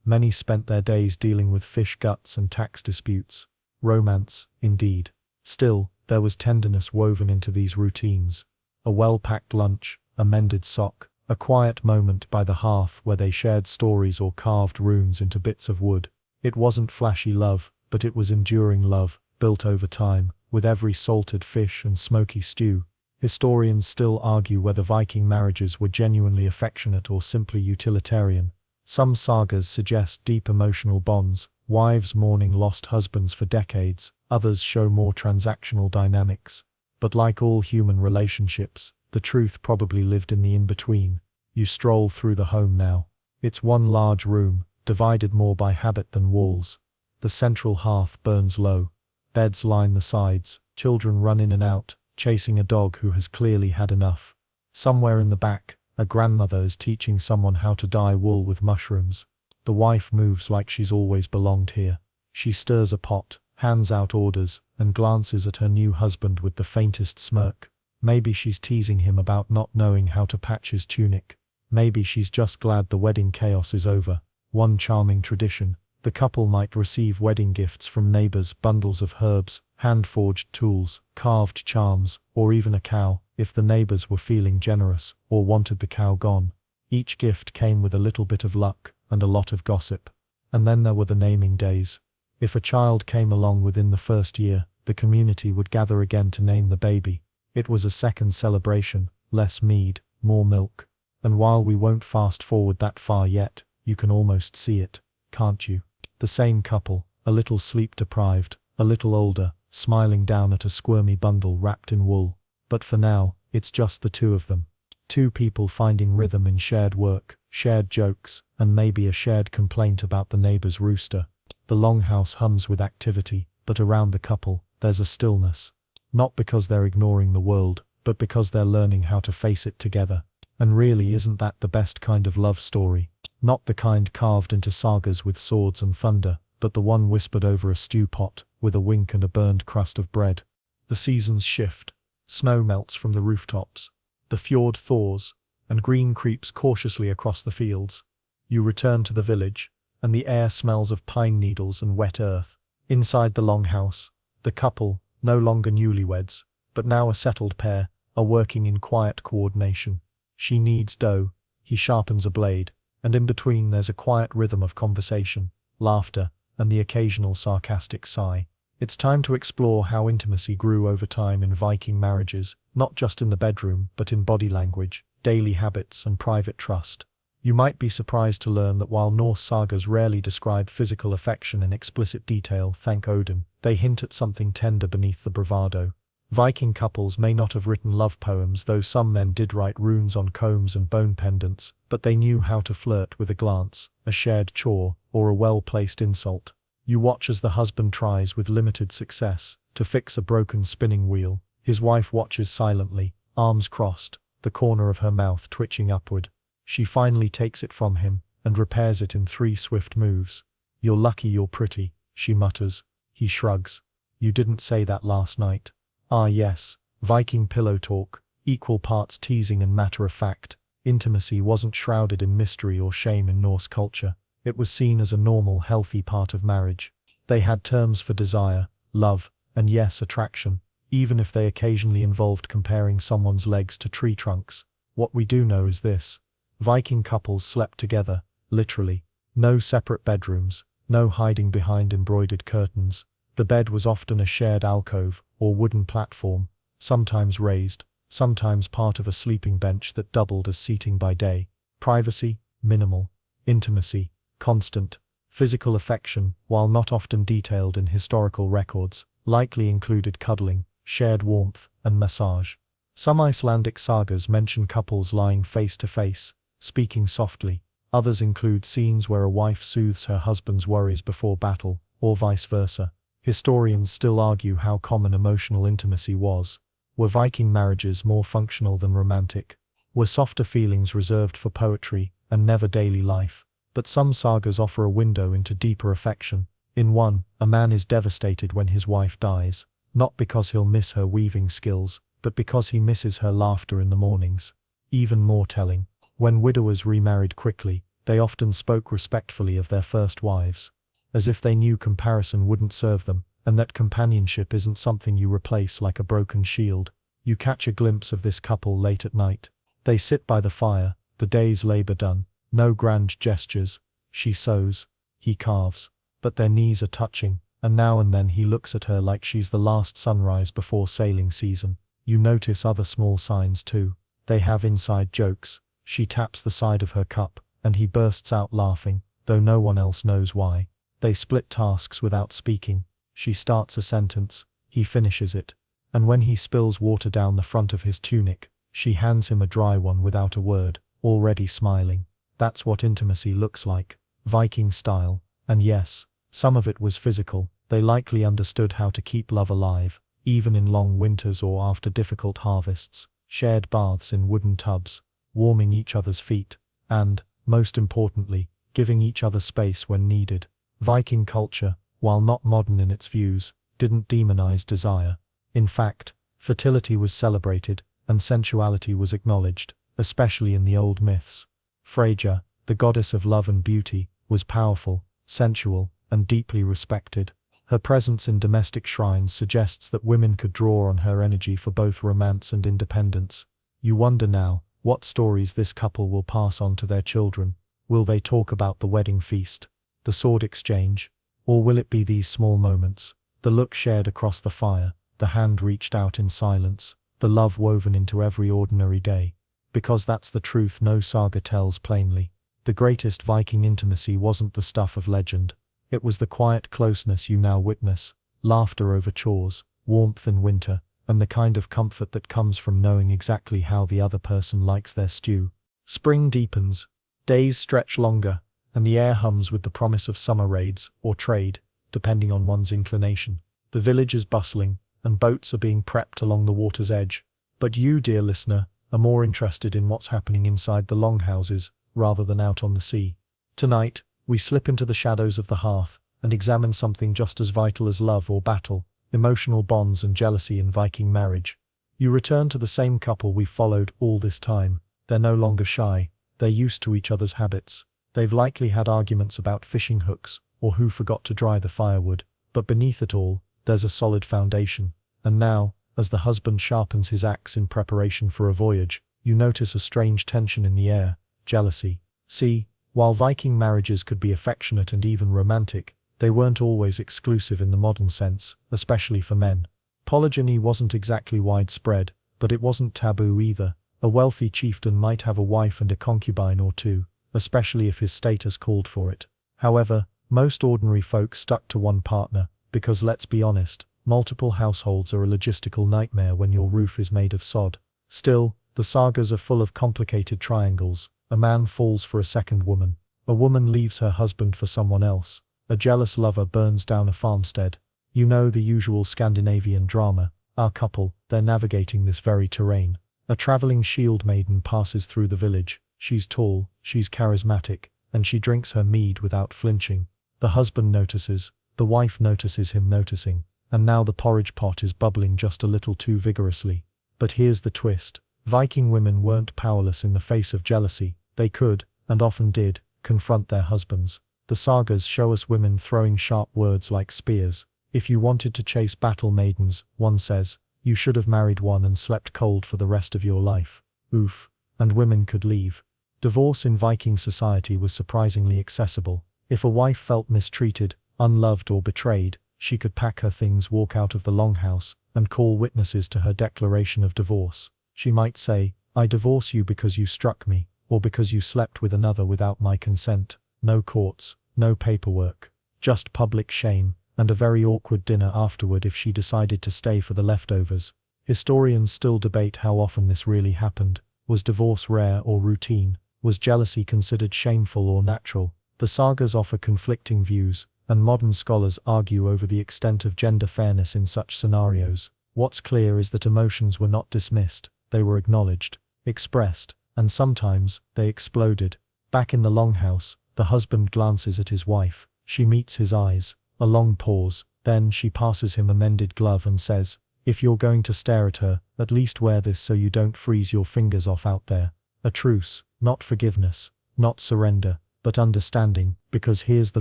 many spent their days dealing with fish guts and tax disputes. Romance, indeed. Still, there was tenderness woven into these routines. A well-packed lunch, a mended sock, a quiet moment by the hearth where they shared stories or carved runes into bits of wood. It wasn't flashy love, but it was enduring love, built over time, with every salted fish and smoky stew. Historians still argue whether Viking marriages were genuinely affectionate or simply utilitarian. Some sagas suggest deep emotional bonds, wives mourning lost husbands for decades, others show more transactional dynamics. But like all human relationships, the truth probably lived in the in-between. You stroll through the home now. It's one large room, divided more by habit than walls. The central hearth burns low. Beds line the sides, children run in and out, chasing a dog who has clearly had enough. Somewhere in the back, a grandmother is teaching someone how to dye wool with mushrooms. The wife moves like she's always belonged here. She stirs a pot, hands out orders, and glances at her new husband with the faintest smirk. Maybe she's teasing him about not knowing how to patch his tunic. Maybe she's just glad the wedding chaos is over. One charming tradition. The couple might receive wedding gifts from neighbors, bundles of herbs, hand-forged tools, carved charms, or even a cow, if the neighbors were feeling generous or wanted the cow gone. Each gift came with a little bit of luck and a lot of gossip. And then there were the naming days. If a child came along within the first year, the community would gather again to name the baby. It was a second celebration, less mead, more milk. And while we won't fast forward that far yet, you can almost see it, can't you? The same couple, a little sleep-deprived, a little older, smiling down at a squirmy bundle wrapped in wool. But for now, it's just the two of them. Two people finding rhythm in shared work, shared jokes, and maybe a shared complaint about the neighbor's rooster. The longhouse hums with activity, but around the couple, there's a stillness. Not because they're ignoring the world, but because they're learning how to face it together. And really, isn't that the best kind of love story? Not the kind carved into sagas with swords and thunder, but the one whispered over a stew pot, with a wink and a burned crust of bread. The seasons shift. Snow melts from the rooftops. The fjord thaws, and green creeps cautiously across the fields. You return to the village, and the air smells of pine needles and wet earth. Inside the longhouse, the couple, no longer newlyweds, but now a settled pair, are working in quiet coordination. She kneads dough, he sharpens a blade, and in between there's a quiet rhythm of conversation, laughter, and the occasional sarcastic sigh. It's time to explore how intimacy grew over time in Viking marriages, not just in the bedroom, but in body language, daily habits, and private trust. You might be surprised to learn that while Norse sagas rarely describe physical affection in explicit detail, thank Odin, they hint at something tender beneath the bravado. Viking couples may not have written love poems, though some men did write runes on combs and bone pendants, but they knew how to flirt with a glance, a shared chore, or a well-placed insult. You watch as the husband tries with limited success to fix a broken spinning wheel. His wife watches silently, arms crossed, the corner of her mouth twitching upward. She finally takes it from him and repairs it in 3 swift moves. "You're lucky you're pretty," she mutters. He shrugs. "You didn't say that last night." Ah yes, Viking pillow talk, equal parts teasing and matter-of-fact. Intimacy wasn't shrouded in mystery or shame in Norse culture. It was seen as a normal, healthy part of marriage. They had terms for desire, love, and yes, attraction, even if they occasionally involved comparing someone's legs to tree trunks. What we do know is this. Viking couples slept together, literally. No separate bedrooms, no hiding behind embroidered curtains. The bed was often a shared alcove, or wooden platform, sometimes raised, sometimes part of a sleeping bench that doubled as seating by day. Privacy, minimal. Intimacy, constant. Physical affection, while not often detailed in historical records, likely included cuddling, shared warmth, and massage. Some Icelandic sagas mention couples lying face to face, speaking softly. Others include scenes where a wife soothes her husband's worries before battle, or vice versa. Historians still argue how common emotional intimacy was. Were Viking marriages more functional than romantic? Were softer feelings reserved for poetry and never daily life? But some sagas offer a window into deeper affection. In one, a man is devastated when his wife dies, not because he'll miss her weaving skills, but because he misses her laughter in the mornings. Even more telling, when widowers remarried quickly, they often spoke respectfully of their first wives, as if they knew comparison wouldn't serve them, and that companionship isn't something you replace like a broken shield. You catch a glimpse of this couple late at night. They sit by the fire, the day's labor done, no grand gestures. She sews, he carves, but their knees are touching, and now and then he looks at her like she's the last sunrise before sailing season. You notice other small signs too. They have inside jokes. She taps the side of her cup, and he bursts out laughing, though no one else knows why. They split tasks without speaking. She starts a sentence, he finishes it, and when he spills water down the front of his tunic, she hands him a dry one without a word, already smiling. That's what intimacy looks like, Viking style, and yes, some of it was physical. They likely understood how to keep love alive, even in long winters or after difficult harvests. Shared baths in wooden tubs, warming each other's feet, and, most importantly, giving each other space when needed. Viking culture, while not modern in its views, didn't demonize desire. In fact, fertility was celebrated, and sensuality was acknowledged, especially in the old myths. Freyja, the goddess of love and beauty, was powerful, sensual, and deeply respected. Her presence in domestic shrines suggests that women could draw on her energy for both romance and independence. You wonder now, what stories this couple will pass on to their children. Will they talk about the wedding feast, the sword exchange, or will it be these small moments, the look shared across the fire, the hand reached out in silence, the love woven into every ordinary day? Because that's the truth no saga tells plainly. The greatest Viking intimacy wasn't the stuff of legend. It was the quiet closeness you now witness, laughter over chores, warmth in winter, and the kind of comfort that comes from knowing exactly how the other person likes their stew. Spring deepens, days stretch longer, and the air hums with the promise of summer raids or trade, depending on one's inclination. The village is bustling, and boats are being prepped along the water's edge. But you, dear listener, are more interested in what's happening inside the longhouses, rather than out on the sea. Tonight, we slip into the shadows of the hearth, and examine something just as vital as love or battle, emotional bonds and jealousy in Viking marriage. You return to the same couple we've followed all this time. They're no longer shy, they're used to each other's habits. They've likely had arguments about fishing hooks, or who forgot to dry the firewood, but beneath it all, there's a solid foundation. And now, as the husband sharpens his axe in preparation for a voyage, you notice a strange tension in the air, jealousy. See, while Viking marriages could be affectionate and even romantic, they weren't always exclusive in the modern sense, especially for men. Polygyny wasn't exactly widespread, but it wasn't taboo either. A wealthy chieftain might have a wife and a concubine or two, especially if his status called for it. However, most ordinary folk stuck to one partner, because let's be honest, multiple households are a logistical nightmare when your roof is made of sod. Still, the sagas are full of complicated triangles. A man falls for a second woman. A woman leaves her husband for someone else. A jealous lover burns down a farmstead. You know the usual Scandinavian drama. Our couple, they're navigating this very terrain. A traveling shield maiden passes through the village. She's tall, she's charismatic, and she drinks her mead without flinching. The husband notices, the wife notices him noticing, and now the porridge pot is bubbling just a little too vigorously. But here's the twist. Viking women weren't powerless in the face of jealousy. They could, and often did, confront their husbands. The sagas show us women throwing sharp words like spears. If you wanted to chase battle maidens, one says, you should have married one and slept cold for the rest of your life. Oof. And women could leave. Divorce in Viking society was surprisingly accessible. If a wife felt mistreated, unloved or betrayed, she could pack her things, walk out of the longhouse, and call witnesses to her declaration of divorce. She might say, I divorce you because you struck me, or because you slept with another without my consent. No courts, no paperwork, just public shame, and a very awkward dinner afterward if she decided to stay for the leftovers. Historians still debate how often this really happened. Was divorce rare or routine? Was jealousy considered shameful or natural? The sagas offer conflicting views, and modern scholars argue over the extent of gender fairness in such scenarios. What's clear is that emotions were not dismissed, they were acknowledged, expressed, and sometimes, they exploded. Back in the longhouse, the husband glances at his wife. She meets his eyes. A long pause, then she passes him a mended glove and says, If you're going to stare at her, at least wear this so you don't freeze your fingers off out there. A truce, not forgiveness, not surrender, but understanding, because here's the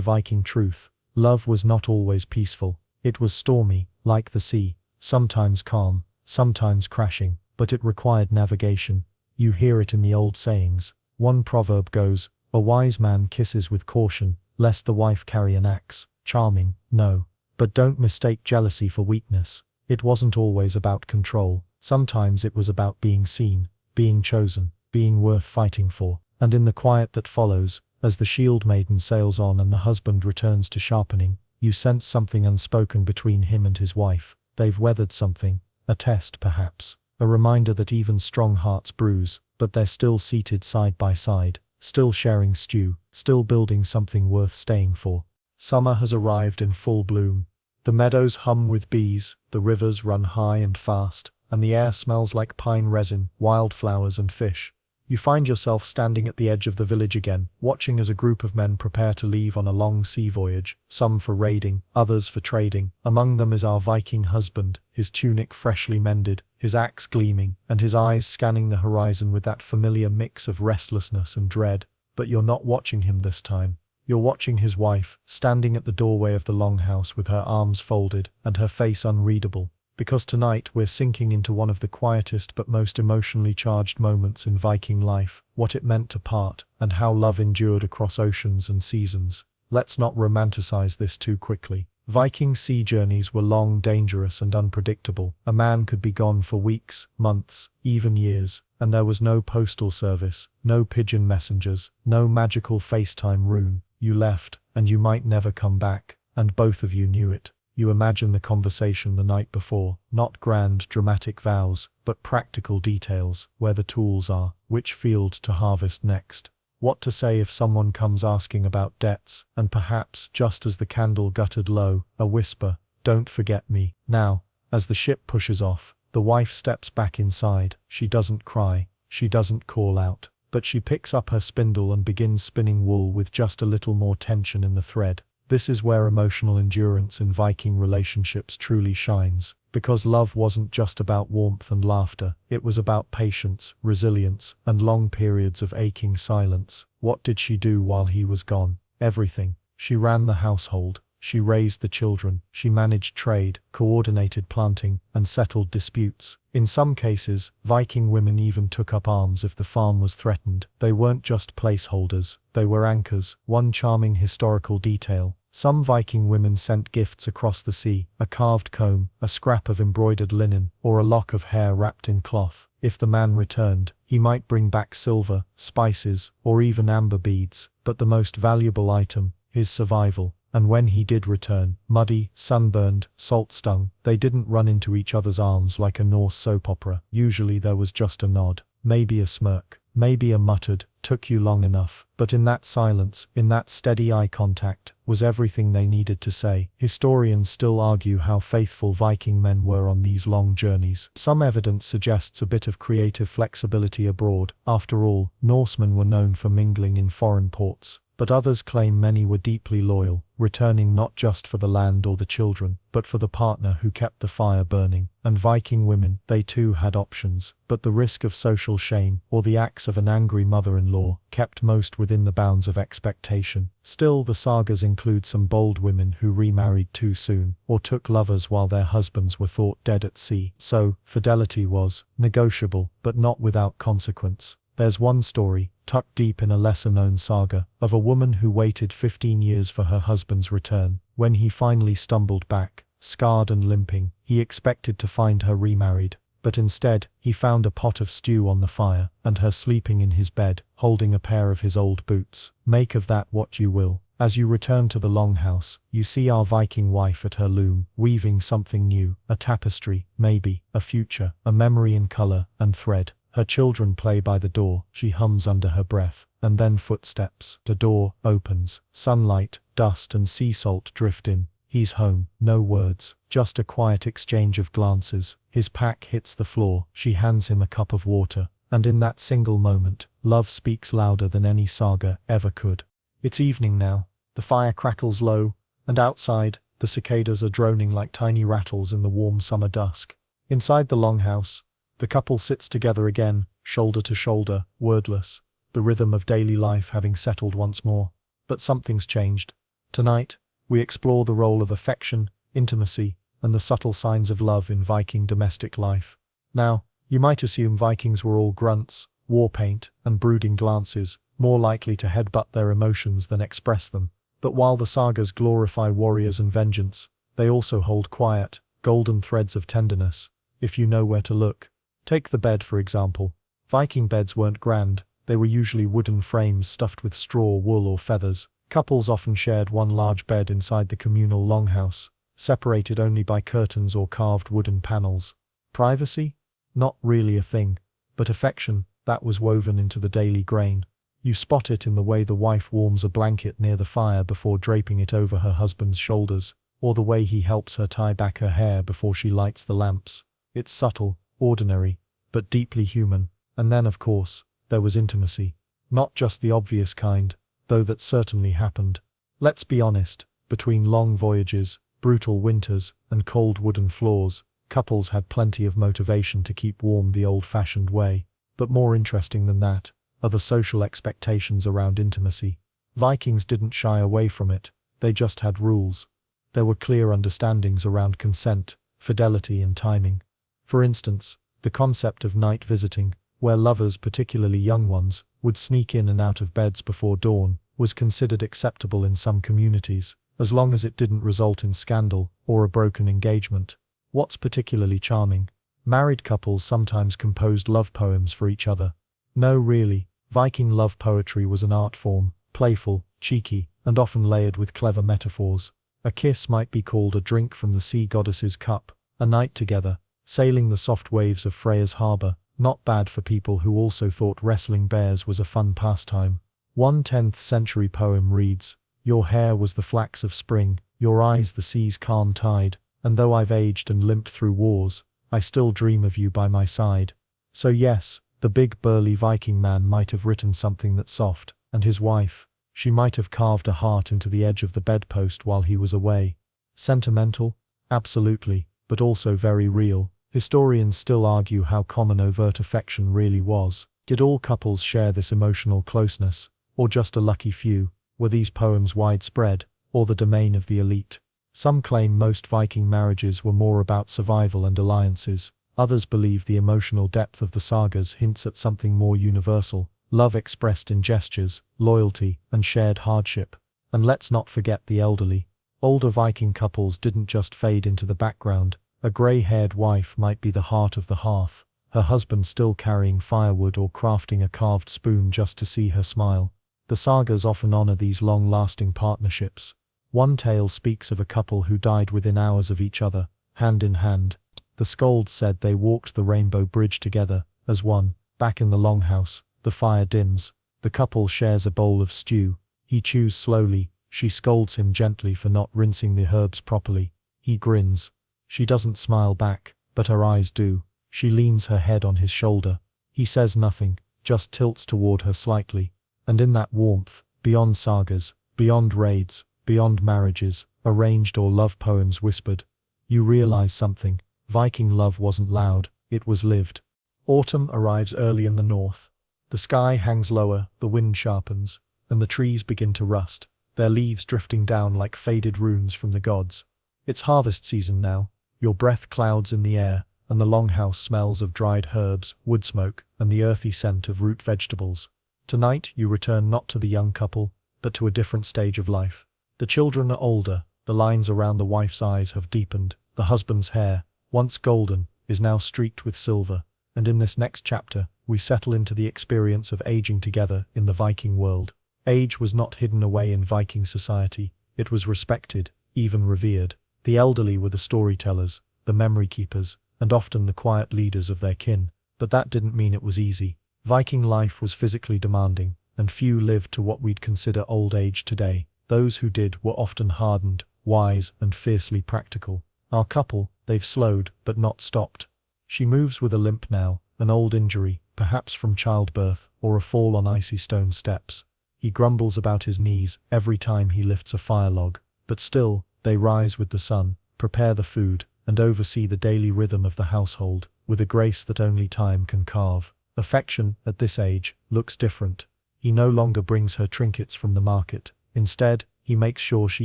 Viking truth. Love was not always peaceful. It was stormy, like the sea, sometimes calm, sometimes crashing, but it required navigation. You hear it in the old sayings. One proverb goes, "A wise man kisses with caution, lest the wife carry an axe." Charming, no. But don't mistake jealousy for weakness. It wasn't always about control. Sometimes it was about being seen, being chosen, being worth fighting for. And in the quiet that follows, as the shield maiden sails on and the husband returns to sharpening, you sense something unspoken between him and his wife. They've weathered something, a test perhaps, a reminder that even strong hearts bruise, but they're still seated side by side, still sharing stew, still building something worth staying for. Summer has arrived in full bloom. The meadows hum with bees, the rivers run high and fast, and the air smells like pine resin, wildflowers and fish. You find yourself standing at the edge of the village again, watching as a group of men prepare to leave on a long sea voyage, some for raiding, others for trading. Among them is our Viking husband, his tunic freshly mended, his axe gleaming, and his eyes scanning the horizon with that familiar mix of restlessness and dread. But you're not watching him this time. You're watching his wife, standing at the doorway of the longhouse with her arms folded and her face unreadable. Because tonight we're sinking into one of the quietest but most emotionally charged moments in Viking life, what it meant to part, and how love endured across oceans and seasons. Let's not romanticize this too quickly. Viking sea journeys were long, dangerous and unpredictable. A man could be gone for weeks, months, even years, and there was no postal service, no pigeon messengers, no magical FaceTime rune. You left, and you might never come back, and both of you knew it. You imagine the conversation the night before, not grand dramatic vows, but practical details, where the tools are, which field to harvest next, what to say if someone comes asking about debts, and perhaps, just as the candle guttered low, a whisper, "Don't forget me." Now, as the ship pushes off, the wife steps back inside. She doesn't cry, she doesn't call out, but she picks up her spindle and begins spinning wool with just a little more tension in the thread. This is where emotional endurance in Viking relationships truly shines, because love wasn't just about warmth and laughter, it was about patience, resilience, and long periods of aching silence. What did she do while he was gone? Everything. She ran the household, she raised the children, she managed trade, coordinated planting, and settled disputes. In some cases, Viking women even took up arms if the farm was threatened. They weren't just placeholders, they were anchors. One charming historical detail: some Viking women sent gifts across the sea, a carved comb, a scrap of embroidered linen, or a lock of hair wrapped in cloth. If the man returned, he might bring back silver, spices, or even amber beads, but the most valuable item, his survival. And when he did return, muddy, sunburned, salt-stung, they didn't run into each other's arms like a Norse soap opera. Usually there was just a nod, maybe a smirk, maybe a muttered, "Took you long enough." But in that silence, in that steady eye contact, was everything they needed to say. Historians still argue how faithful Viking men were on these long journeys. Some evidence suggests a bit of creative flexibility abroad. After all, Norsemen were known for mingling in foreign ports. But others claim many were deeply loyal, returning not just for the land or the children, but for the partner who kept the fire burning. And Viking women, they too had options, but the risk of social shame, or the axe of an angry mother-in-law, kept most within the bounds of expectation. Still, the sagas include some bold women who remarried too soon, or took lovers while their husbands were thought dead at sea. So, fidelity was negotiable, but not without consequence. There's one story, tucked deep in a lesser-known saga, of a woman who waited 15 years for her husband's return. When he finally stumbled back, scarred and limping, he expected to find her remarried. But instead, he found a pot of stew on the fire, and her sleeping in his bed, holding a pair of his old boots. Make of that what you will. As you return to the longhouse, you see our Viking wife at her loom, weaving something new, a tapestry, maybe, a future, a memory in color and thread. Her children play by the door, she hums under her breath, and then footsteps. The door opens, sunlight, dust and sea salt drift in. He's home, no words, just a quiet exchange of glances. His pack hits the floor, she hands him a cup of water, and in that single moment, love speaks louder than any saga ever could. It's evening now, the fire crackles low, and outside, the cicadas are droning like tiny rattles in the warm summer dusk. Inside the longhouse, the couple sits together again, shoulder to shoulder, wordless, the rhythm of daily life having settled once more. But something's changed. Tonight, we explore the role of affection, intimacy, and the subtle signs of love in Viking domestic life. Now, you might assume Vikings were all grunts, war paint, and brooding glances, more likely to headbutt their emotions than express them. But while the sagas glorify warriors and vengeance, they also hold quiet, golden threads of tenderness, if you know where to look. Take the bed for example. Viking beds weren't grand, they were usually wooden frames stuffed with straw, wool or feathers. Couples often shared one large bed inside the communal longhouse, separated only by curtains or carved wooden panels. Privacy? Not really a thing, but affection, that was woven into the daily grain. You spot it in the way the wife warms a blanket near the fire before draping it over her husband's shoulders, or the way he helps her tie back her hair before she lights the lamps. It's subtle, ordinary, but deeply human. And then, of course, there was intimacy. Not just the obvious kind, though that certainly happened. Let's be honest, between long voyages, brutal winters, and cold wooden floors, couples had plenty of motivation to keep warm the old-fashioned way. But more interesting than that are the social expectations around intimacy. Vikings didn't shy away from it, they just had rules. There were clear understandings around consent, fidelity and timing. For instance, the concept of night visiting, where lovers, particularly young ones, would sneak in and out of beds before dawn, was considered acceptable in some communities, as long as it didn't result in scandal or a broken engagement. What's particularly charming? Married couples sometimes composed love poems for each other. No, really, Viking love poetry was an art form, playful, cheeky, and often layered with clever metaphors. A kiss might be called a drink from the sea goddess's cup, a night together, sailing the soft waves of Freya's harbor, not bad for people who also thought wrestling bears was a fun pastime. One 10th century poem reads, "Your hair was the flax of spring, your eyes the sea's calm tide, and though I've aged and limped through wars, I still dream of you by my side." So yes, the big burly Viking man might have written something that's soft, and his wife, she might have carved a heart into the edge of the bedpost while he was away. Sentimental? Absolutely, but also very real. Historians still argue how common overt affection really was. Did all couples share this emotional closeness, or just a lucky few? Were these poems widespread, or the domain of the elite? Some claim most Viking marriages were more about survival and alliances. Others believe the emotional depth of the sagas hints at something more universal, love expressed in gestures, loyalty, and shared hardship. And let's not forget the elderly. Older Viking couples didn't just fade into the background. A grey-haired wife might be the heart of the hearth, her husband still carrying firewood or crafting a carved spoon just to see her smile. The sagas often honor these long-lasting partnerships. One tale speaks of a couple who died within hours of each other, hand in hand. The skalds said they walked the rainbow bridge together, as one. Back in the longhouse, the fire dims. The couple shares a bowl of stew. He chews slowly, she scolds him gently for not rinsing the herbs properly. He grins. She doesn't smile back, but her eyes do. She leans her head on his shoulder. He says nothing, just tilts toward her slightly. And in that warmth, beyond sagas, beyond raids, beyond marriages, arranged or love poems whispered, you realize something. Viking love wasn't loud, it was lived. Autumn arrives early in the north. The sky hangs lower, the wind sharpens, and the trees begin to rust, their leaves drifting down like faded runes from the gods. It's harvest season now. Your breath clouds in the air, and the longhouse smells of dried herbs, wood smoke, and the earthy scent of root vegetables. Tonight you return not to the young couple, but to a different stage of life. The children are older, the lines around the wife's eyes have deepened, the husband's hair, once golden, is now streaked with silver, and in this next chapter, we settle into the experience of aging together in the Viking world. Age was not hidden away in Viking society, it was respected, even revered. The elderly were the storytellers, the memory keepers, and often the quiet leaders of their kin. But that didn't mean it was easy. Viking life was physically demanding, and few lived to what we'd consider old age today. Those who did were often hardened, wise, and fiercely practical. Our couple, they've slowed, but not stopped. She moves with a limp now, an old injury, perhaps from childbirth, or a fall on icy stone steps. He grumbles about his knees every time he lifts a fire log, but still, they rise with the sun, prepare the food, and oversee the daily rhythm of the household, with a grace that only time can carve. Affection, at this age, looks different. He no longer brings her trinkets from the market. Instead, he makes sure she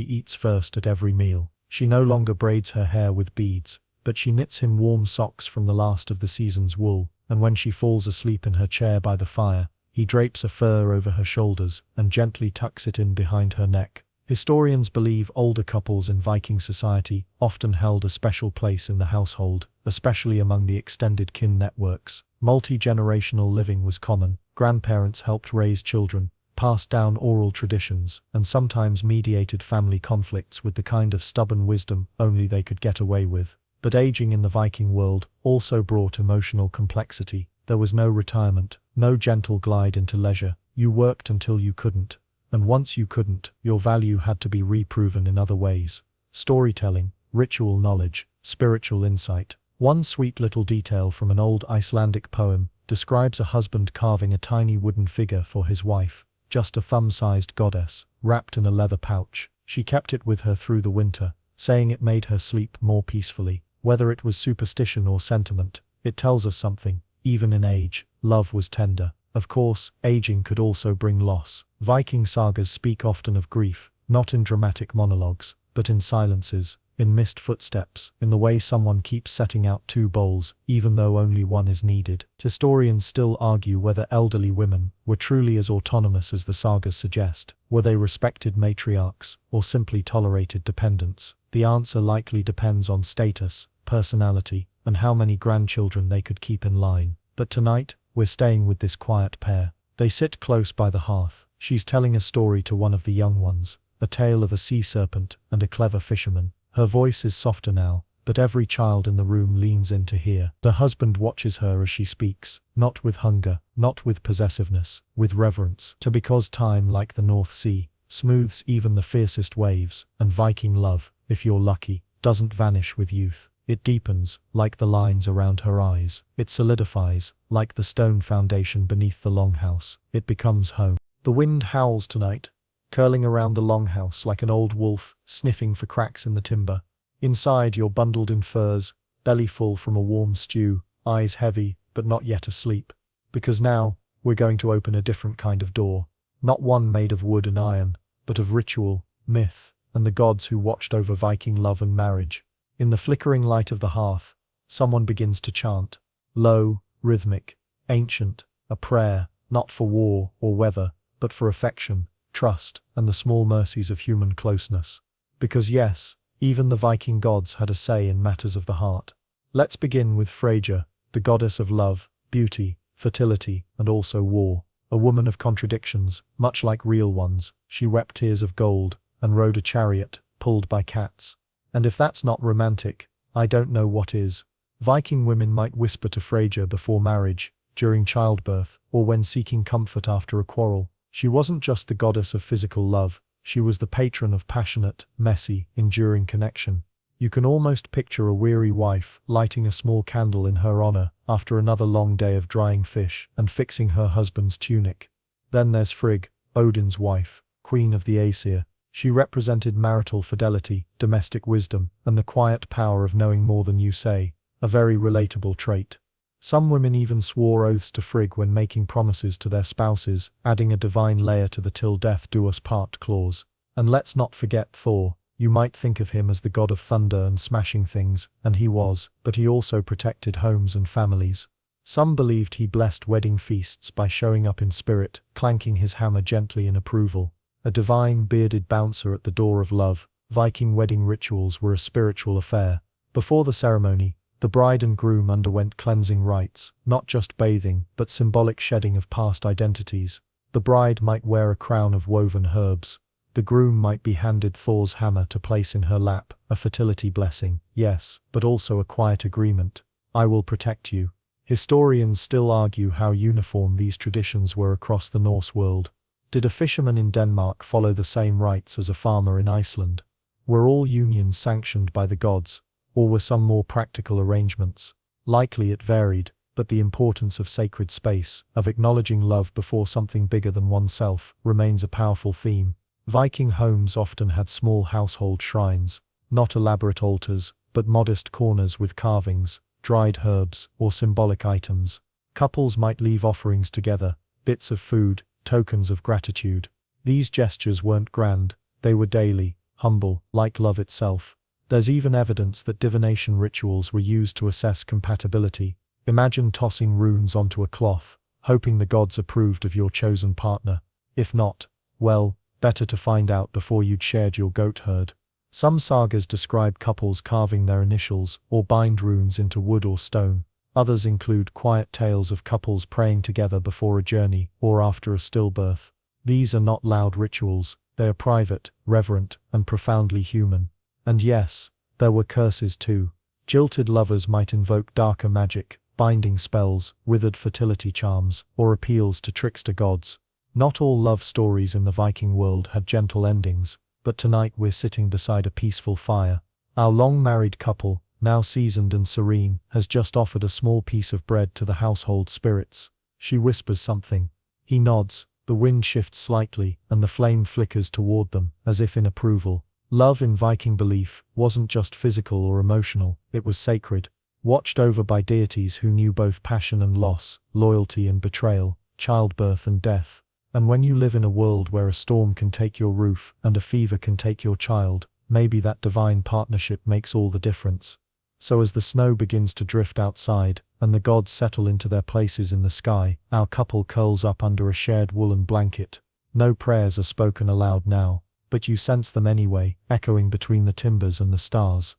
eats first at every meal. She no longer braids her hair with beads, but she knits him warm socks from the last of the season's wool, and when she falls asleep in her chair by the fire, he drapes a fur over her shoulders and gently tucks it in behind her neck. Historians believe older couples in Viking society often held a special place in the household, especially among the extended kin networks. Multi-generational living was common. Grandparents helped raise children, passed down oral traditions, and sometimes mediated family conflicts with the kind of stubborn wisdom only they could get away with. But aging in the Viking world also brought emotional complexity. There was no retirement, no gentle glide into leisure. You worked until you couldn't. And once you couldn't, your value had to be reproven in other ways. Storytelling, ritual knowledge, spiritual insight. One sweet little detail from an old Icelandic poem describes a husband carving a tiny wooden figure for his wife, just a thumb-sized goddess, wrapped in a leather pouch. She kept it with her through the winter, saying it made her sleep more peacefully. Whether it was superstition or sentiment, it tells us something. Even in age, love was tender. Of course, aging could also bring loss. Viking sagas speak often of grief, not in dramatic monologues, but in silences, in missed footsteps, in the way someone keeps setting out two bowls, even though only one is needed. Historians still argue whether elderly women were truly as autonomous as the sagas suggest. Were they respected matriarchs, or simply tolerated dependents? The answer likely depends on status, personality, and how many grandchildren they could keep in line. But tonight, we're staying with this quiet pair. They sit close by the hearth. She's telling a story to one of the young ones, a tale of a sea serpent and a clever fisherman. Her voice is softer now, but every child in the room leans in to hear. The husband watches her as she speaks, not with hunger, not with possessiveness, with reverence. Because time, like the North Sea, smooths even the fiercest waves, and Viking love, if you're lucky, doesn't vanish with youth. It deepens, like the lines around her eyes. It solidifies, like the stone foundation beneath the longhouse. It becomes home. The wind howls tonight, curling around the longhouse like an old wolf, sniffing for cracks in the timber. Inside, you're bundled in furs, belly full from a warm stew, eyes heavy, but not yet asleep. Because now, we're going to open a different kind of door. Not one made of wood and iron, but of ritual, myth, and the gods who watched over Viking love and marriage. In the flickering light of the hearth, someone begins to chant. Low, rhythmic, ancient, a prayer, not for war or weather, but for affection, trust, and the small mercies of human closeness. Because yes, even the Viking gods had a say in matters of the heart. Let's begin with Freyja, the goddess of love, beauty, fertility, and also war. A woman of contradictions, much like real ones. She wept tears of gold, and rode a chariot, pulled by cats. And if that's not romantic, I don't know what is. Viking women might whisper to Freyja before marriage, during childbirth, or when seeking comfort after a quarrel. She wasn't just the goddess of physical love, she was the patron of passionate, messy, enduring connection. You can almost picture a weary wife lighting a small candle in her honor after another long day of drying fish and fixing her husband's tunic. Then there's Frigg, Odin's wife, queen of the Aesir. She represented marital fidelity, domestic wisdom, and the quiet power of knowing more than you say, a very relatable trait. Some women even swore oaths to Frigg when making promises to their spouses, adding a divine layer to the till death do us part clause. And let's not forget Thor. You might think of him as the god of thunder and smashing things, and he was, but he also protected homes and families. Some believed he blessed wedding feasts by showing up in spirit, clanking his hammer gently in approval. A divine bearded bouncer at the door of love. Viking wedding rituals were a spiritual affair. Before the ceremony, the bride and groom underwent cleansing rites, not just bathing, but symbolic shedding of past identities. The bride might wear a crown of woven herbs. The groom might be handed Thor's hammer to place in her lap, a fertility blessing, yes, but also a quiet agreement. I will protect you. Historians still argue how uniform these traditions were across the Norse world. Did a fisherman in Denmark follow the same rites as a farmer in Iceland? Were all unions sanctioned by the gods, or were some more practical arrangements? Likely it varied, but the importance of sacred space, of acknowledging love before something bigger than oneself, remains a powerful theme. Viking homes often had small household shrines, not elaborate altars, but modest corners with carvings, dried herbs, or symbolic items. Couples might leave offerings together, bits of food, tokens of gratitude. These gestures weren't grand, they were daily, humble, like love itself. There's even evidence that divination rituals were used to assess compatibility. Imagine tossing runes onto a cloth, hoping the gods approved of your chosen partner. If not, well, better to find out before you'd shared your goat herd. Some sagas describe couples carving their initials or bind runes into wood or stone. Others include quiet tales of couples praying together before a journey or after a stillbirth. These are not loud rituals, they are private, reverent, and profoundly human. And yes, there were curses too. Jilted lovers might invoke darker magic, binding spells, withered fertility charms, or appeals to trickster gods. Not all love stories in the Viking world had gentle endings, but tonight we're sitting beside a peaceful fire. Our long-married couple, now seasoned and serene, has just offered a small piece of bread to the household spirits. She whispers something. He nods, the wind shifts slightly, and the flame flickers toward them, as if in approval. Love in Viking belief wasn't just physical or emotional, it was sacred, watched over by deities who knew both passion and loss, loyalty and betrayal, childbirth and death. And when you live in a world where a storm can take your roof and a fever can take your child, maybe that divine partnership makes all the difference. So as the snow begins to drift outside, and the gods settle into their places in the sky, our couple curls up under a shared woolen blanket. No prayers are spoken aloud now, but you sense them anyway, echoing between the timbers and the stars.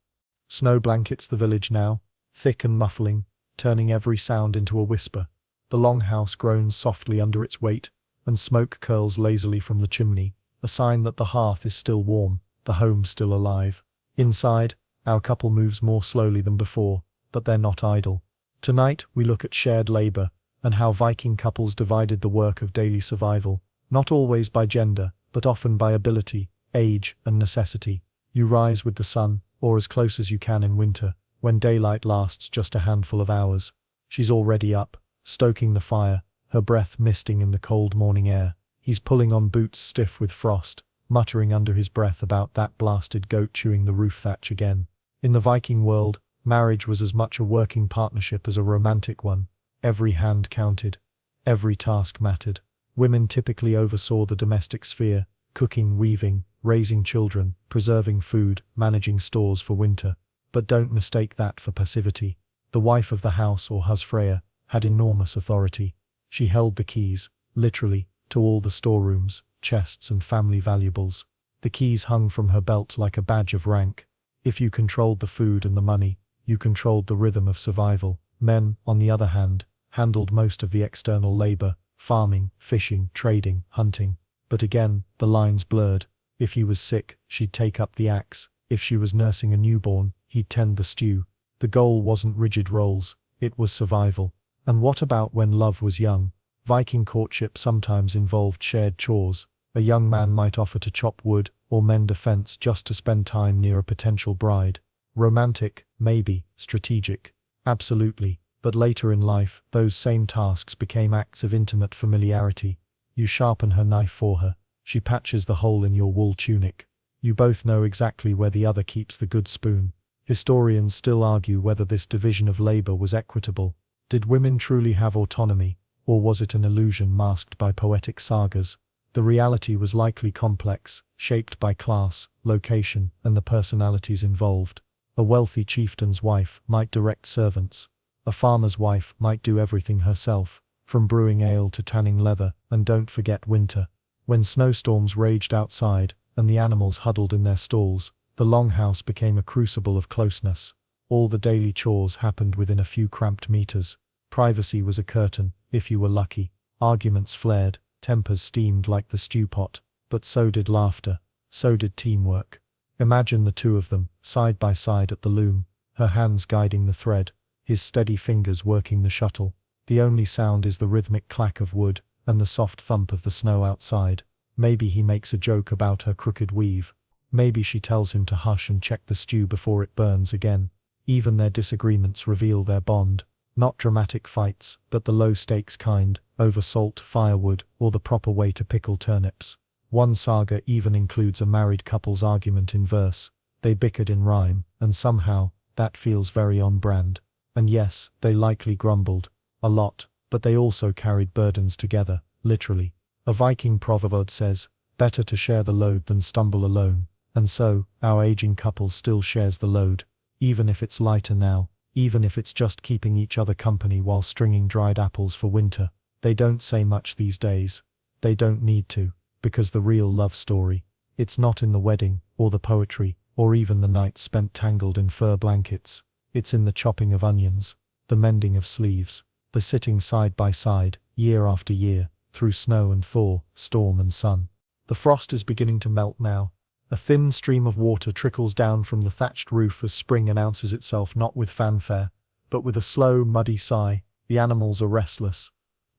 Snow blankets the village now, thick and muffling, turning every sound into a whisper. The longhouse groans softly under its weight, and smoke curls lazily from the chimney, a sign that the hearth is still warm, the home still alive. Inside, our couple moves more slowly than before, but they're not idle. Tonight we look at shared labor, and how Viking couples divided the work of daily survival, not always by gender, but often by ability, age, and necessity. You rise with the sun, or as close as you can in winter, when daylight lasts just a handful of hours. She's already up, stoking the fire, her breath misting in the cold morning air. He's pulling on boots stiff with frost, muttering under his breath about that blasted goat chewing the roof thatch again. In the Viking world, marriage was as much a working partnership as a romantic one. Every hand counted. Every task mattered. Women typically oversaw the domestic sphere, cooking, weaving, raising children, preserving food, managing stores for winter. But don't mistake that for passivity. The wife of the house, or husfreyja, had enormous authority. She held the keys, literally, to all the storerooms, chests and family valuables. The keys hung from her belt like a badge of rank. If you controlled the food and the money, you controlled the rhythm of survival. Men, on the other hand, handled most of the external labor, farming, fishing, trading, hunting. But again, the lines blurred. If he was sick, she'd take up the axe. If she was nursing a newborn, he'd tend the stew. The goal wasn't rigid roles, it was survival. And what about when love was young? Viking courtship sometimes involved shared chores. A young man might offer to chop wood or mend a fence just to spend time near a potential bride. Romantic, maybe, strategic, absolutely. But later in life, those same tasks became acts of intimate familiarity. You sharpen her knife for her. She patches the hole in your wool tunic. You both know exactly where the other keeps the good spoon. Historians still argue whether this division of labor was equitable. Did women truly have autonomy, or was it an illusion masked by poetic sagas? The reality was likely complex, shaped by class, location, and the personalities involved. A wealthy chieftain's wife might direct servants. A farmer's wife might do everything herself, from brewing ale to tanning leather, and don't forget winter. When snowstorms raged outside, and the animals huddled in their stalls, the longhouse became a crucible of closeness. All the daily chores happened within a few cramped meters. Privacy was a curtain, if you were lucky. Arguments flared, tempers steamed like the stew pot, but so did laughter, so did teamwork. Imagine the two of them, side by side at the loom, her hands guiding the thread, his steady fingers working the shuttle. The only sound is the rhythmic clack of wood, and the soft thump of the snow outside. Maybe he makes a joke about her crooked weave. Maybe she tells him to hush and check the stew before it burns again. Even their disagreements reveal their bond. Not dramatic fights, but the low-stakes kind, over salt, firewood, or the proper way to pickle turnips. One saga even includes a married couple's argument in verse. They bickered in rhyme, and somehow, That feels very on brand. And yes, they likely grumbled. A lot, but they also carried burdens together, literally. A Viking proverb says, "Better to share the load than stumble alone." And so, our aging couple still shares the load. Even if it's lighter now, even if it's just keeping each other company while stringing dried apples for winter. They don't say much these days. They don't need to, because the real love story, it's not in the wedding, or the poetry, or even the nights spent tangled in fur blankets. It's in the chopping of onions, the mending of sleeves, the sitting side by side, year after year, through snow and thaw, storm and sun. The frost is beginning to melt now. A thin stream of water trickles down from the thatched roof as spring announces itself not with fanfare, but with a slow, muddy sigh. The animals are restless.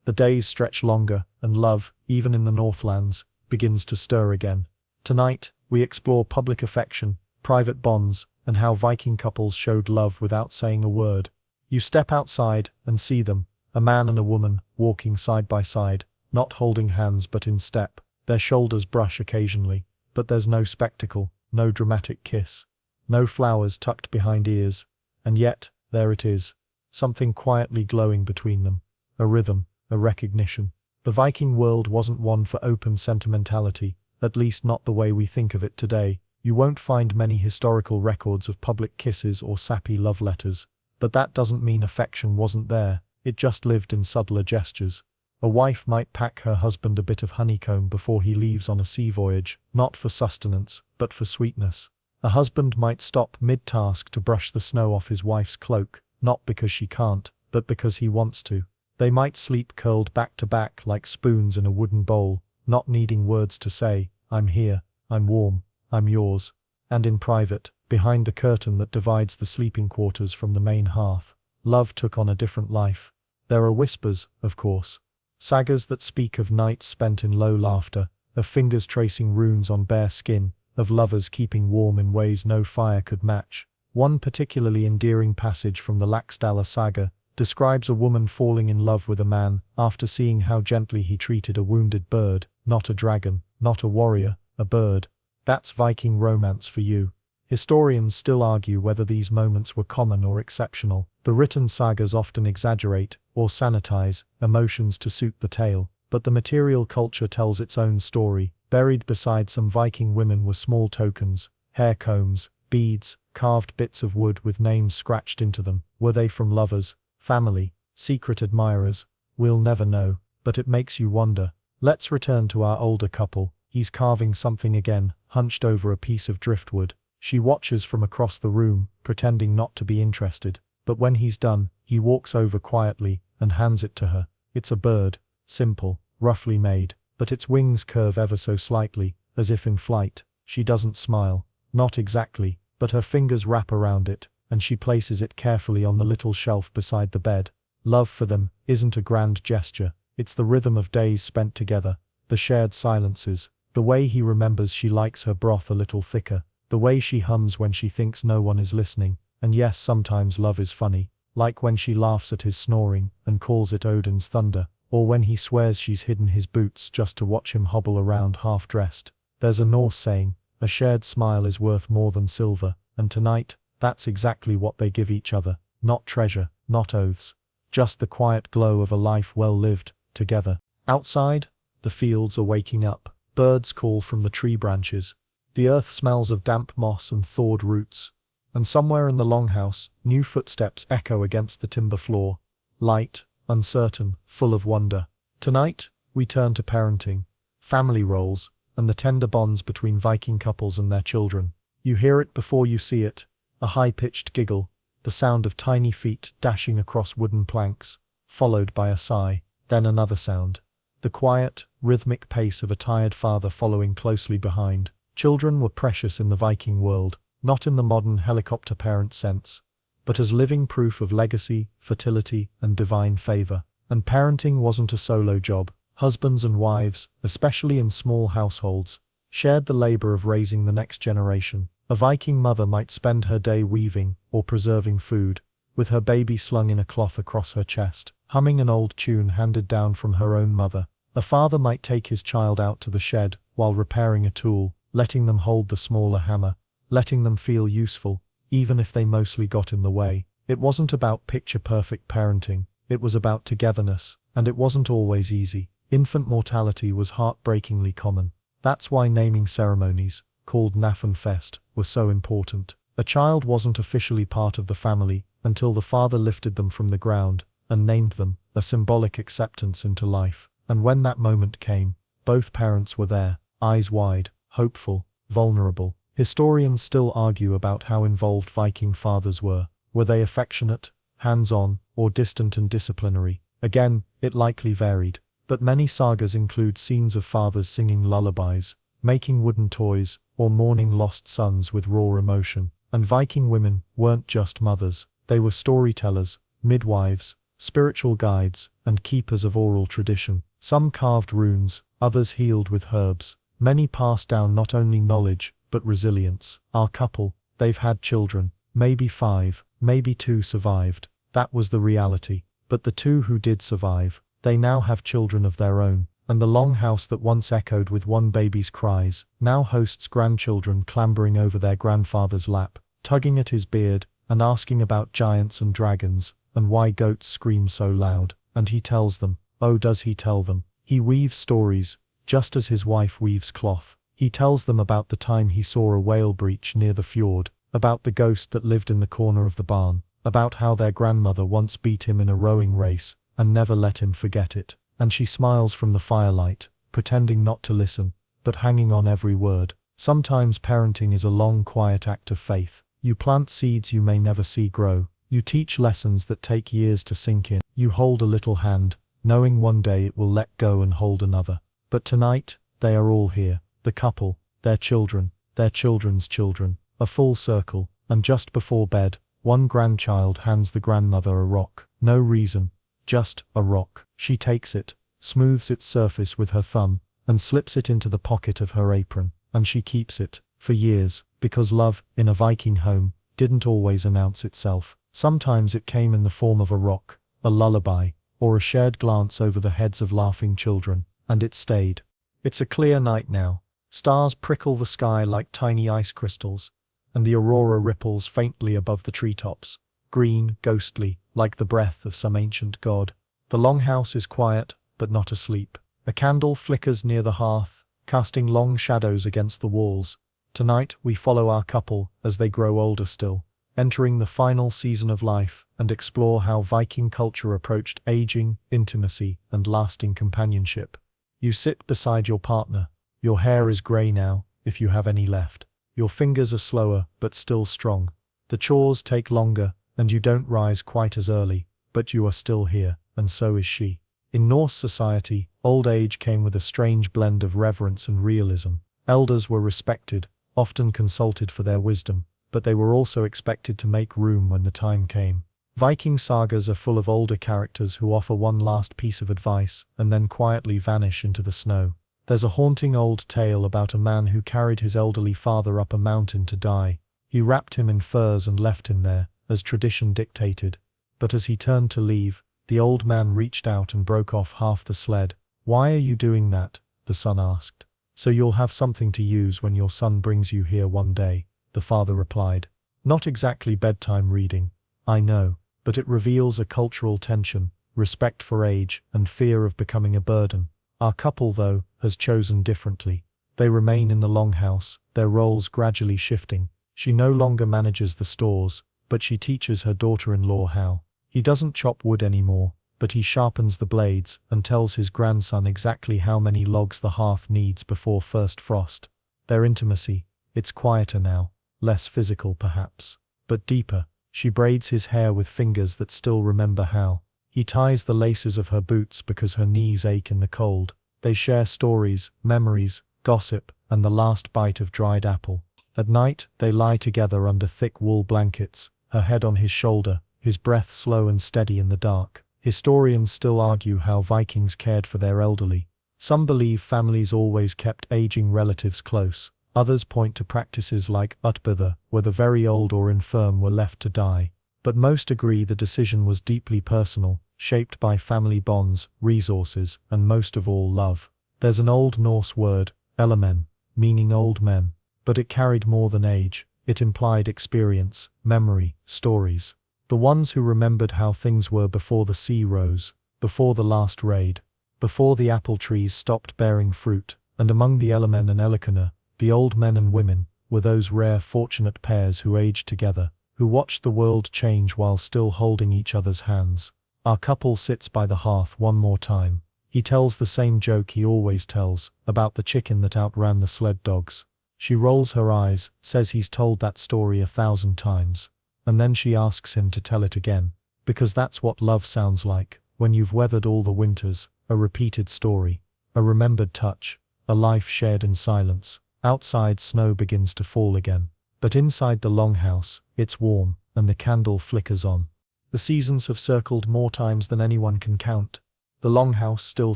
The days stretch longer, and love, even in the Northlands, begins to stir again. Tonight, we explore public affection, private bonds, and how Viking couples showed love without saying a word. You step outside and see them, a man and a woman, walking side by side, not holding hands but in step. Their shoulders brush occasionally, but there's no spectacle, no dramatic kiss, no flowers tucked behind ears. And yet, there it is, something quietly glowing between them, a rhythm, a recognition. The Viking world wasn't one for open sentimentality, at least not the way we think of it today. You won't find many historical records of public kisses or sappy love letters. But that doesn't mean affection wasn't there, it just lived in subtler gestures. A wife might pack her husband a bit of honeycomb before he leaves on a sea voyage, not for sustenance, but for sweetness. A husband might stop mid-task to brush the snow off his wife's cloak, not because she can't, but because he wants to. They might sleep curled back to back like spoons in a wooden bowl, not needing words to say, "I'm here, I'm warm, I'm yours." And in private, behind the curtain that divides the sleeping quarters from the main hearth, love took on a different life. There are whispers, of course. Sagas that speak of nights spent in low laughter, of fingers tracing runes on bare skin, of lovers keeping warm in ways no fire could match. One particularly endearing passage from the Laxdala saga describes a woman falling in love with a man after seeing how gently he treated a wounded bird, not a dragon, not a warrior, a bird. That's Viking romance for you. Historians still argue whether these moments were common or exceptional. The written sagas often exaggerate, or sanitize, emotions to suit the tale, but the material culture tells its own story. Buried beside some Viking women were small tokens, hair combs, beads, carved bits of wood with names scratched into them. Were they from lovers, family, secret admirers? We'll never know, but it makes you wonder. Let's return to our older couple. He's carving something again, hunched over a piece of driftwood. She watches from across the room, pretending not to be interested, but when he's done, he walks over quietly and hands it to her. It's a bird, simple, roughly made, but its wings curve ever so slightly, as if in flight. She doesn't smile, not exactly, but her fingers wrap around it, and she places it carefully on the little shelf beside the bed. Love for them isn't a grand gesture, it's the rhythm of days spent together, the shared silences, the way he remembers she likes her broth a little thicker, the way she hums when she thinks no one is listening. And yes, sometimes love is funny, like when she laughs at his snoring and calls it Odin's thunder, or when he swears she's hidden his boots just to watch him hobble around half-dressed. There's a Norse saying, a shared smile is worth more than silver, and tonight, that's exactly what they give each other. Not treasure, not oaths, just the quiet glow of a life well lived, together. Outside, the fields are waking up. Birds call from the tree branches. The earth smells of damp moss and thawed roots. And somewhere in the longhouse, new footsteps echo against the timber floor. Light, uncertain, full of wonder. Tonight, we turn to parenting, family roles, and the tender bonds between Viking couples and their children. You hear it before you see it, a high-pitched giggle, the sound of tiny feet dashing across wooden planks, followed by a sigh, then another sound. The quiet, rhythmic pace of a tired father following closely behind. Children were precious in the Viking world, not in the modern helicopter parent sense, but as living proof of legacy, fertility, and divine favor. And parenting wasn't a solo job. Husbands and wives, especially in small households, shared the labor of raising the next generation. A Viking mother might spend her day weaving or preserving food, with her baby slung in a cloth across her chest, humming an old tune handed down from her own mother. A father might take his child out to the shed while repairing a tool, letting them hold the smaller hammer, letting them feel useful, even if they mostly got in the way. It wasn't about picture-perfect parenting, it was about togetherness, and it wasn't always easy. Infant mortality was heartbreakingly common. That's why naming ceremonies, called Naffenfest, were so important. A child wasn't officially part of the family until the father lifted them from the ground and named them, a symbolic acceptance into life. And when that moment came, both parents were there, eyes wide, hopeful, vulnerable. Historians still argue about how involved Viking fathers were. Were they affectionate, hands-on, or distant and disciplinary? Again, it likely varied. But many sagas include scenes of fathers singing lullabies, making wooden toys, or mourning lost sons with raw emotion. And Viking women weren't just mothers, they were storytellers, midwives, spiritual guides, and keepers of oral tradition. Some carved runes, others healed with herbs. Many passed down not only knowledge, but resilience. Our couple, they've had children, maybe 5, maybe 2 survived. That was the reality. But the 2 who did survive, they now have children of their own, and the longhouse that once echoed with one baby's cries, now hosts grandchildren clambering over their grandfather's lap, tugging at his beard, and asking about giants and dragons, and why goats scream so loud. And he tells them. Oh, does he tell them? He weaves stories, just as his wife weaves cloth. He tells them about the time he saw a whale breach near the fjord, about the ghost that lived in the corner of the barn, about how their grandmother once beat him in a rowing race, and never let him forget it. And she smiles from the firelight, pretending not to listen, but hanging on every word. Sometimes parenting is a long, quiet act of faith. You plant seeds you may never see grow. You teach lessons that take years to sink in. You hold a little hand, knowing one day it will let go and hold another. But tonight, they are all here. The couple, their children, their children's children, a full circle, and just before bed, one grandchild hands the grandmother a rock. No reason. Just a rock. She takes it, smooths its surface with her thumb, and slips it into the pocket of her apron, and she keeps it, for years, because love, in a Viking home, didn't always announce itself. Sometimes it came in the form of a rock, a lullaby, or a shared glance over the heads of laughing children, and it stayed. It's a clear night now. Stars prickle the sky like tiny ice crystals, and the aurora ripples faintly above the treetops, green, ghostly, like the breath of some ancient god. The longhouse is quiet, but not asleep. A candle flickers near the hearth, casting long shadows against the walls. Tonight we follow our couple as they grow older still, entering the final season of life, and explore how Viking culture approached aging, intimacy, and lasting companionship. You sit beside your partner. Your hair is grey now, if you have any left. Your fingers are slower, but still strong. The chores take longer, and you don't rise quite as early, but you are still here, and so is she. In Norse society, old age came with a strange blend of reverence and realism. Elders were respected, often consulted for their wisdom, but they were also expected to make room when the time came. Viking sagas are full of older characters who offer one last piece of advice and then quietly vanish into the snow. There's a haunting old tale about a man who carried his elderly father up a mountain to die. He wrapped him in furs and left him there, as tradition dictated. But as he turned to leave, the old man reached out and broke off half the sled. "Why are you doing that?" the son asked. "So you'll have something to use when your son brings you here one day," the father replied. Not exactly bedtime reading, I know, but it reveals a cultural tension, respect for age, and fear of becoming a burden. Our couple, though, has chosen differently. They remain in the longhouse, their roles gradually shifting. She no longer manages the stores, but she teaches her daughter-in-law how. He doesn't chop wood anymore, but he sharpens the blades and tells his grandson exactly how many logs the hearth needs before first frost. Their intimacy, it's quieter now, less physical perhaps, but deeper. She braids his hair with fingers that still remember how. He ties the laces of her boots because her knees ache in the cold. They share stories, memories, gossip, and the last bite of dried apple. At night, they lie together under thick wool blankets, her head on his shoulder, his breath slow and steady in the dark. Historians still argue how Vikings cared for their elderly. Some believe families always kept aging relatives close. Others point to practices like utbyrða, where the very old or infirm were left to die. But most agree the decision was deeply personal, shaped by family bonds, resources, and most of all love. There's an Old Norse word, elemen, meaning old men, but it carried more than age. It implied experience, memory, stories. The ones who remembered how things were before the sea rose, before the last raid, before the apple trees stopped bearing fruit, and among the Elemen and Elikana, the old men and women, were those rare fortunate pairs who aged together, who watched the world change while still holding each other's hands. Our couple sits by the hearth one more time. He tells the same joke he always tells, about the chicken that outran the sled dogs. She rolls her eyes, says he's told that story 1,000 times. And then she asks him to tell it again. Because that's what love sounds like, when you've weathered all the winters, a repeated story, a remembered touch, a life shared in silence. Outside snow begins to fall again. But inside the longhouse, it's warm, and the candle flickers on. The seasons have circled more times than anyone can count. The longhouse still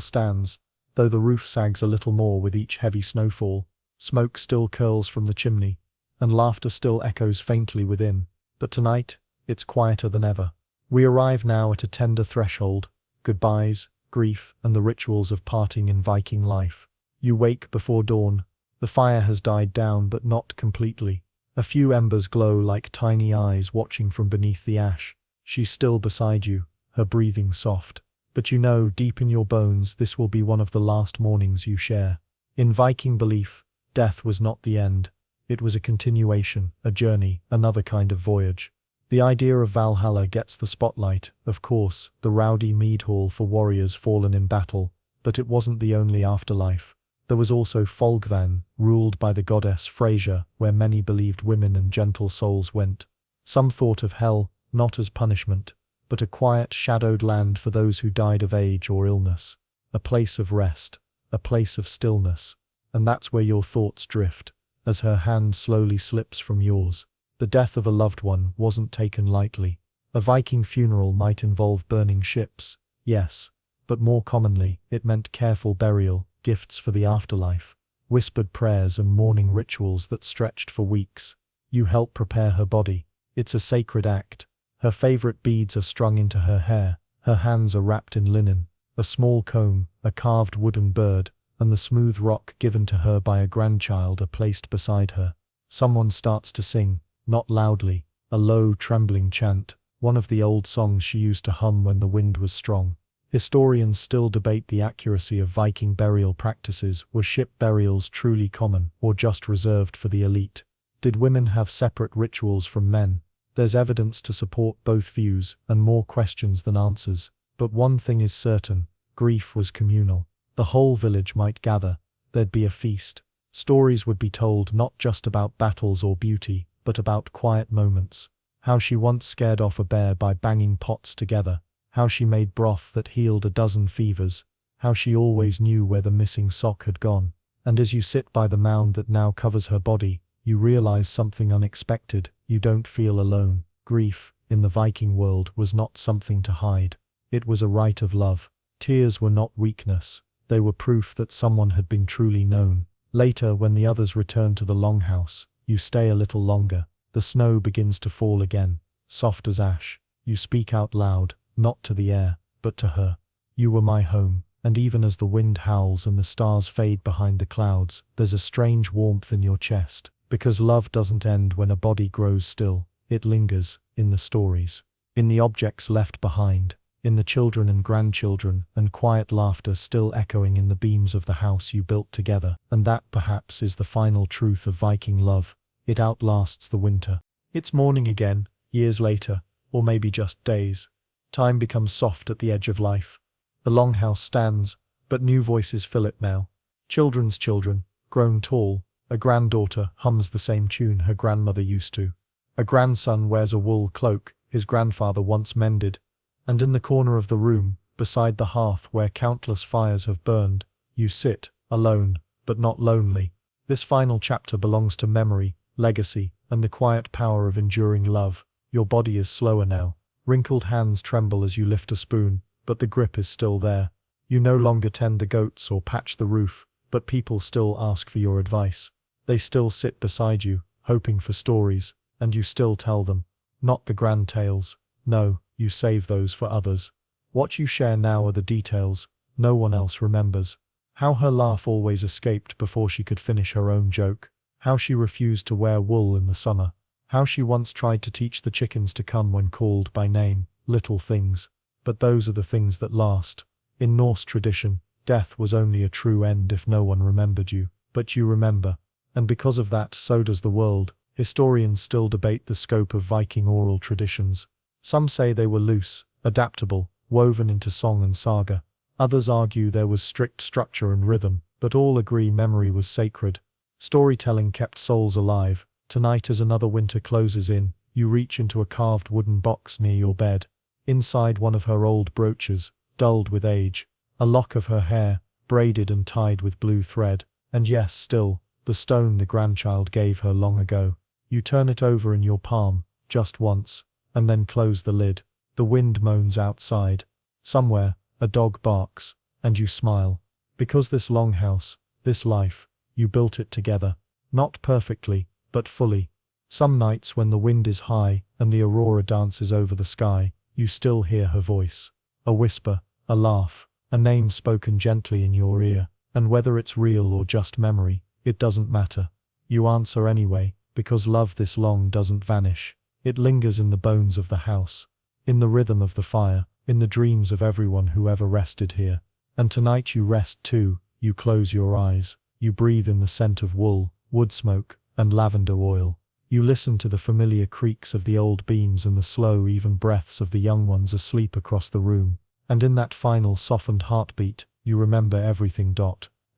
stands, though the roof sags a little more with each heavy snowfall. Smoke still curls from the chimney, and laughter still echoes faintly within. But tonight, it's quieter than ever. We arrive now at a tender threshold, goodbyes, grief, and the rituals of parting in Viking life. You wake before dawn. The fire has died down but not completely. A few embers glow like tiny eyes watching from beneath the ash. She's still beside you, her breathing soft. But you know, deep in your bones, this will be one of the last mornings you share. In Viking belief, death was not the end. It was a continuation, a journey, another kind of voyage. The idea of Valhalla gets the spotlight, of course, the rowdy mead hall for warriors fallen in battle, but it wasn't the only afterlife. There was also Folkvang, ruled by the goddess Freyja, where many believed women and gentle souls went. Some thought of hell, not as punishment, but a quiet, shadowed land for those who died of age or illness. A place of rest, a place of stillness. And that's where your thoughts drift, as her hand slowly slips from yours. The death of a loved one wasn't taken lightly. A Viking funeral might involve burning ships, yes, but more commonly, it meant careful burial, gifts for the afterlife, whispered prayers and mourning rituals that stretched for weeks. You help prepare her body. It's a sacred act. Her favorite beads are strung into her hair, her hands are wrapped in linen, a small comb, a carved wooden bird, and the smooth rock given to her by a grandchild are placed beside her. Someone starts to sing, not loudly, a low, trembling chant, one of the old songs she used to hum when the wind was strong. Historians still debate the accuracy of Viking burial practices. Were ship burials truly common, or just reserved for the elite? Did women have separate rituals from men? There's evidence to support both views, and more questions than answers. But one thing is certain, grief was communal. The whole village might gather. There'd be a feast. Stories would be told not just about battles or beauty, but about quiet moments. How she once scared off a bear by banging pots together. How she made broth that healed a dozen fevers. How she always knew where the missing sock had gone. And as you sit by the mound that now covers her body, you realize something unexpected. You don't feel alone. Grief, in the Viking world, was not something to hide. It was a rite of love. Tears were not weakness. They were proof that someone had been truly known. Later, when the others return to the longhouse, you stay a little longer. The snow begins to fall again, soft as ash. You speak out loud, not to the air, but to her. You were my home, and even as the wind howls and the stars fade behind the clouds, there's a strange warmth in your chest. Because love doesn't end when a body grows still, it lingers, in the stories, in the objects left behind, in the children and grandchildren, and quiet laughter still echoing in the beams of the house you built together. And that, perhaps, is the final truth of Viking love. It outlasts the winter. It's morning again, years later, or maybe just days. Time becomes soft at the edge of life. The longhouse stands, but new voices fill it now. Children's children, grown tall. A granddaughter hums the same tune her grandmother used to. A grandson wears a wool cloak his grandfather once mended. And in the corner of the room, beside the hearth where countless fires have burned, you sit, alone, but not lonely. This final chapter belongs to memory, legacy, and the quiet power of enduring love. Your body is slower now. Wrinkled hands tremble as you lift a spoon, but the grip is still there. You no longer tend the goats or patch the roof, but people still ask for your advice. They still sit beside you, hoping for stories, and you still tell them. Not the grand tales. No, you save those for others. What you share now are the details. No one else remembers. How her laugh always escaped before she could finish her own joke. How she refused to wear wool in the summer. How she once tried to teach the chickens to come when called by name, little things. But those are the things that last. In Norse tradition, death was only a true end if no one remembered you, but you remember. And because of that, so does the world. Historians still debate the scope of Viking oral traditions. Some say they were loose, adaptable, woven into song and saga. Others argue there was strict structure and rhythm, but all agree memory was sacred. Storytelling kept souls alive. Tonight, as another winter closes in, you reach into a carved wooden box near your bed. Inside, one of her old brooches, dulled with age, a lock of her hair, braided and tied with blue thread, and yes, still, the stone the grandchild gave her long ago. You turn it over in your palm, just once, and then close the lid. The wind moans outside. Somewhere, a dog barks, and you smile. Because this longhouse, this life, you built it together. Not perfectly, but fully. Some nights when the wind is high and the aurora dances over the sky, you still hear her voice. A whisper, a laugh, a name spoken gently in your ear, and whether it's real or just memory, it doesn't matter. You answer anyway, because love this long doesn't vanish. It lingers in the bones of the house, in the rhythm of the fire, in the dreams of everyone who ever rested here. And tonight you rest too. You close your eyes, you breathe in the scent of wool, wood smoke, and lavender oil. You listen to the familiar creaks of the old beams and the slow, even breaths of the young ones asleep across the room. And in that final softened heartbeat, you remember everything.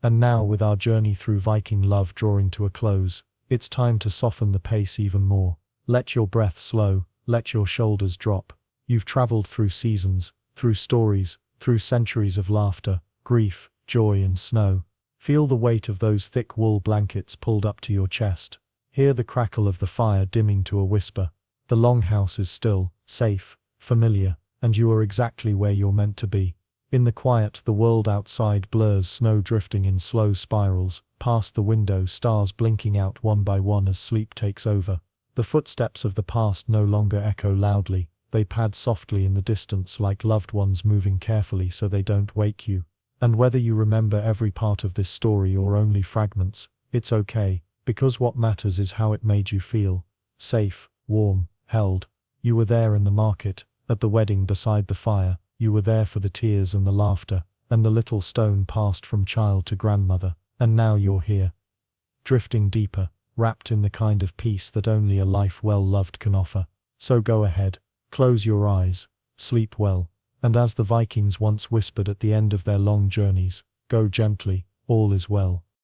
And now, with our journey through Viking love drawing to a close, it's time to soften the pace even more. Let your breath slow, let your shoulders drop. You've traveled through seasons, through stories, through centuries of laughter, grief, joy and snow. Feel the weight of those thick wool blankets pulled up to your chest. Hear the crackle of the fire dimming to a whisper. The longhouse is still, safe, familiar, and you are exactly where you're meant to be. In the quiet, the world outside blurs, snow drifting in slow spirals. Past the window, stars blinking out one by one as sleep takes over. The footsteps of the past no longer echo loudly. They pad softly in the distance like loved ones moving carefully so they don't wake you. And whether you remember every part of this story or only fragments, it's okay, because what matters is how it made you feel. Safe, warm, held. You were there in the market, at the wedding beside the fire. You were there for the tears and the laughter, and the little stone passed from child to grandmother. And now you're here, drifting deeper, wrapped in the kind of peace that only a life well loved can offer. So go ahead, close your eyes, sleep well. And as the Vikings once whispered at the end of their long journeys, go gently, all is well.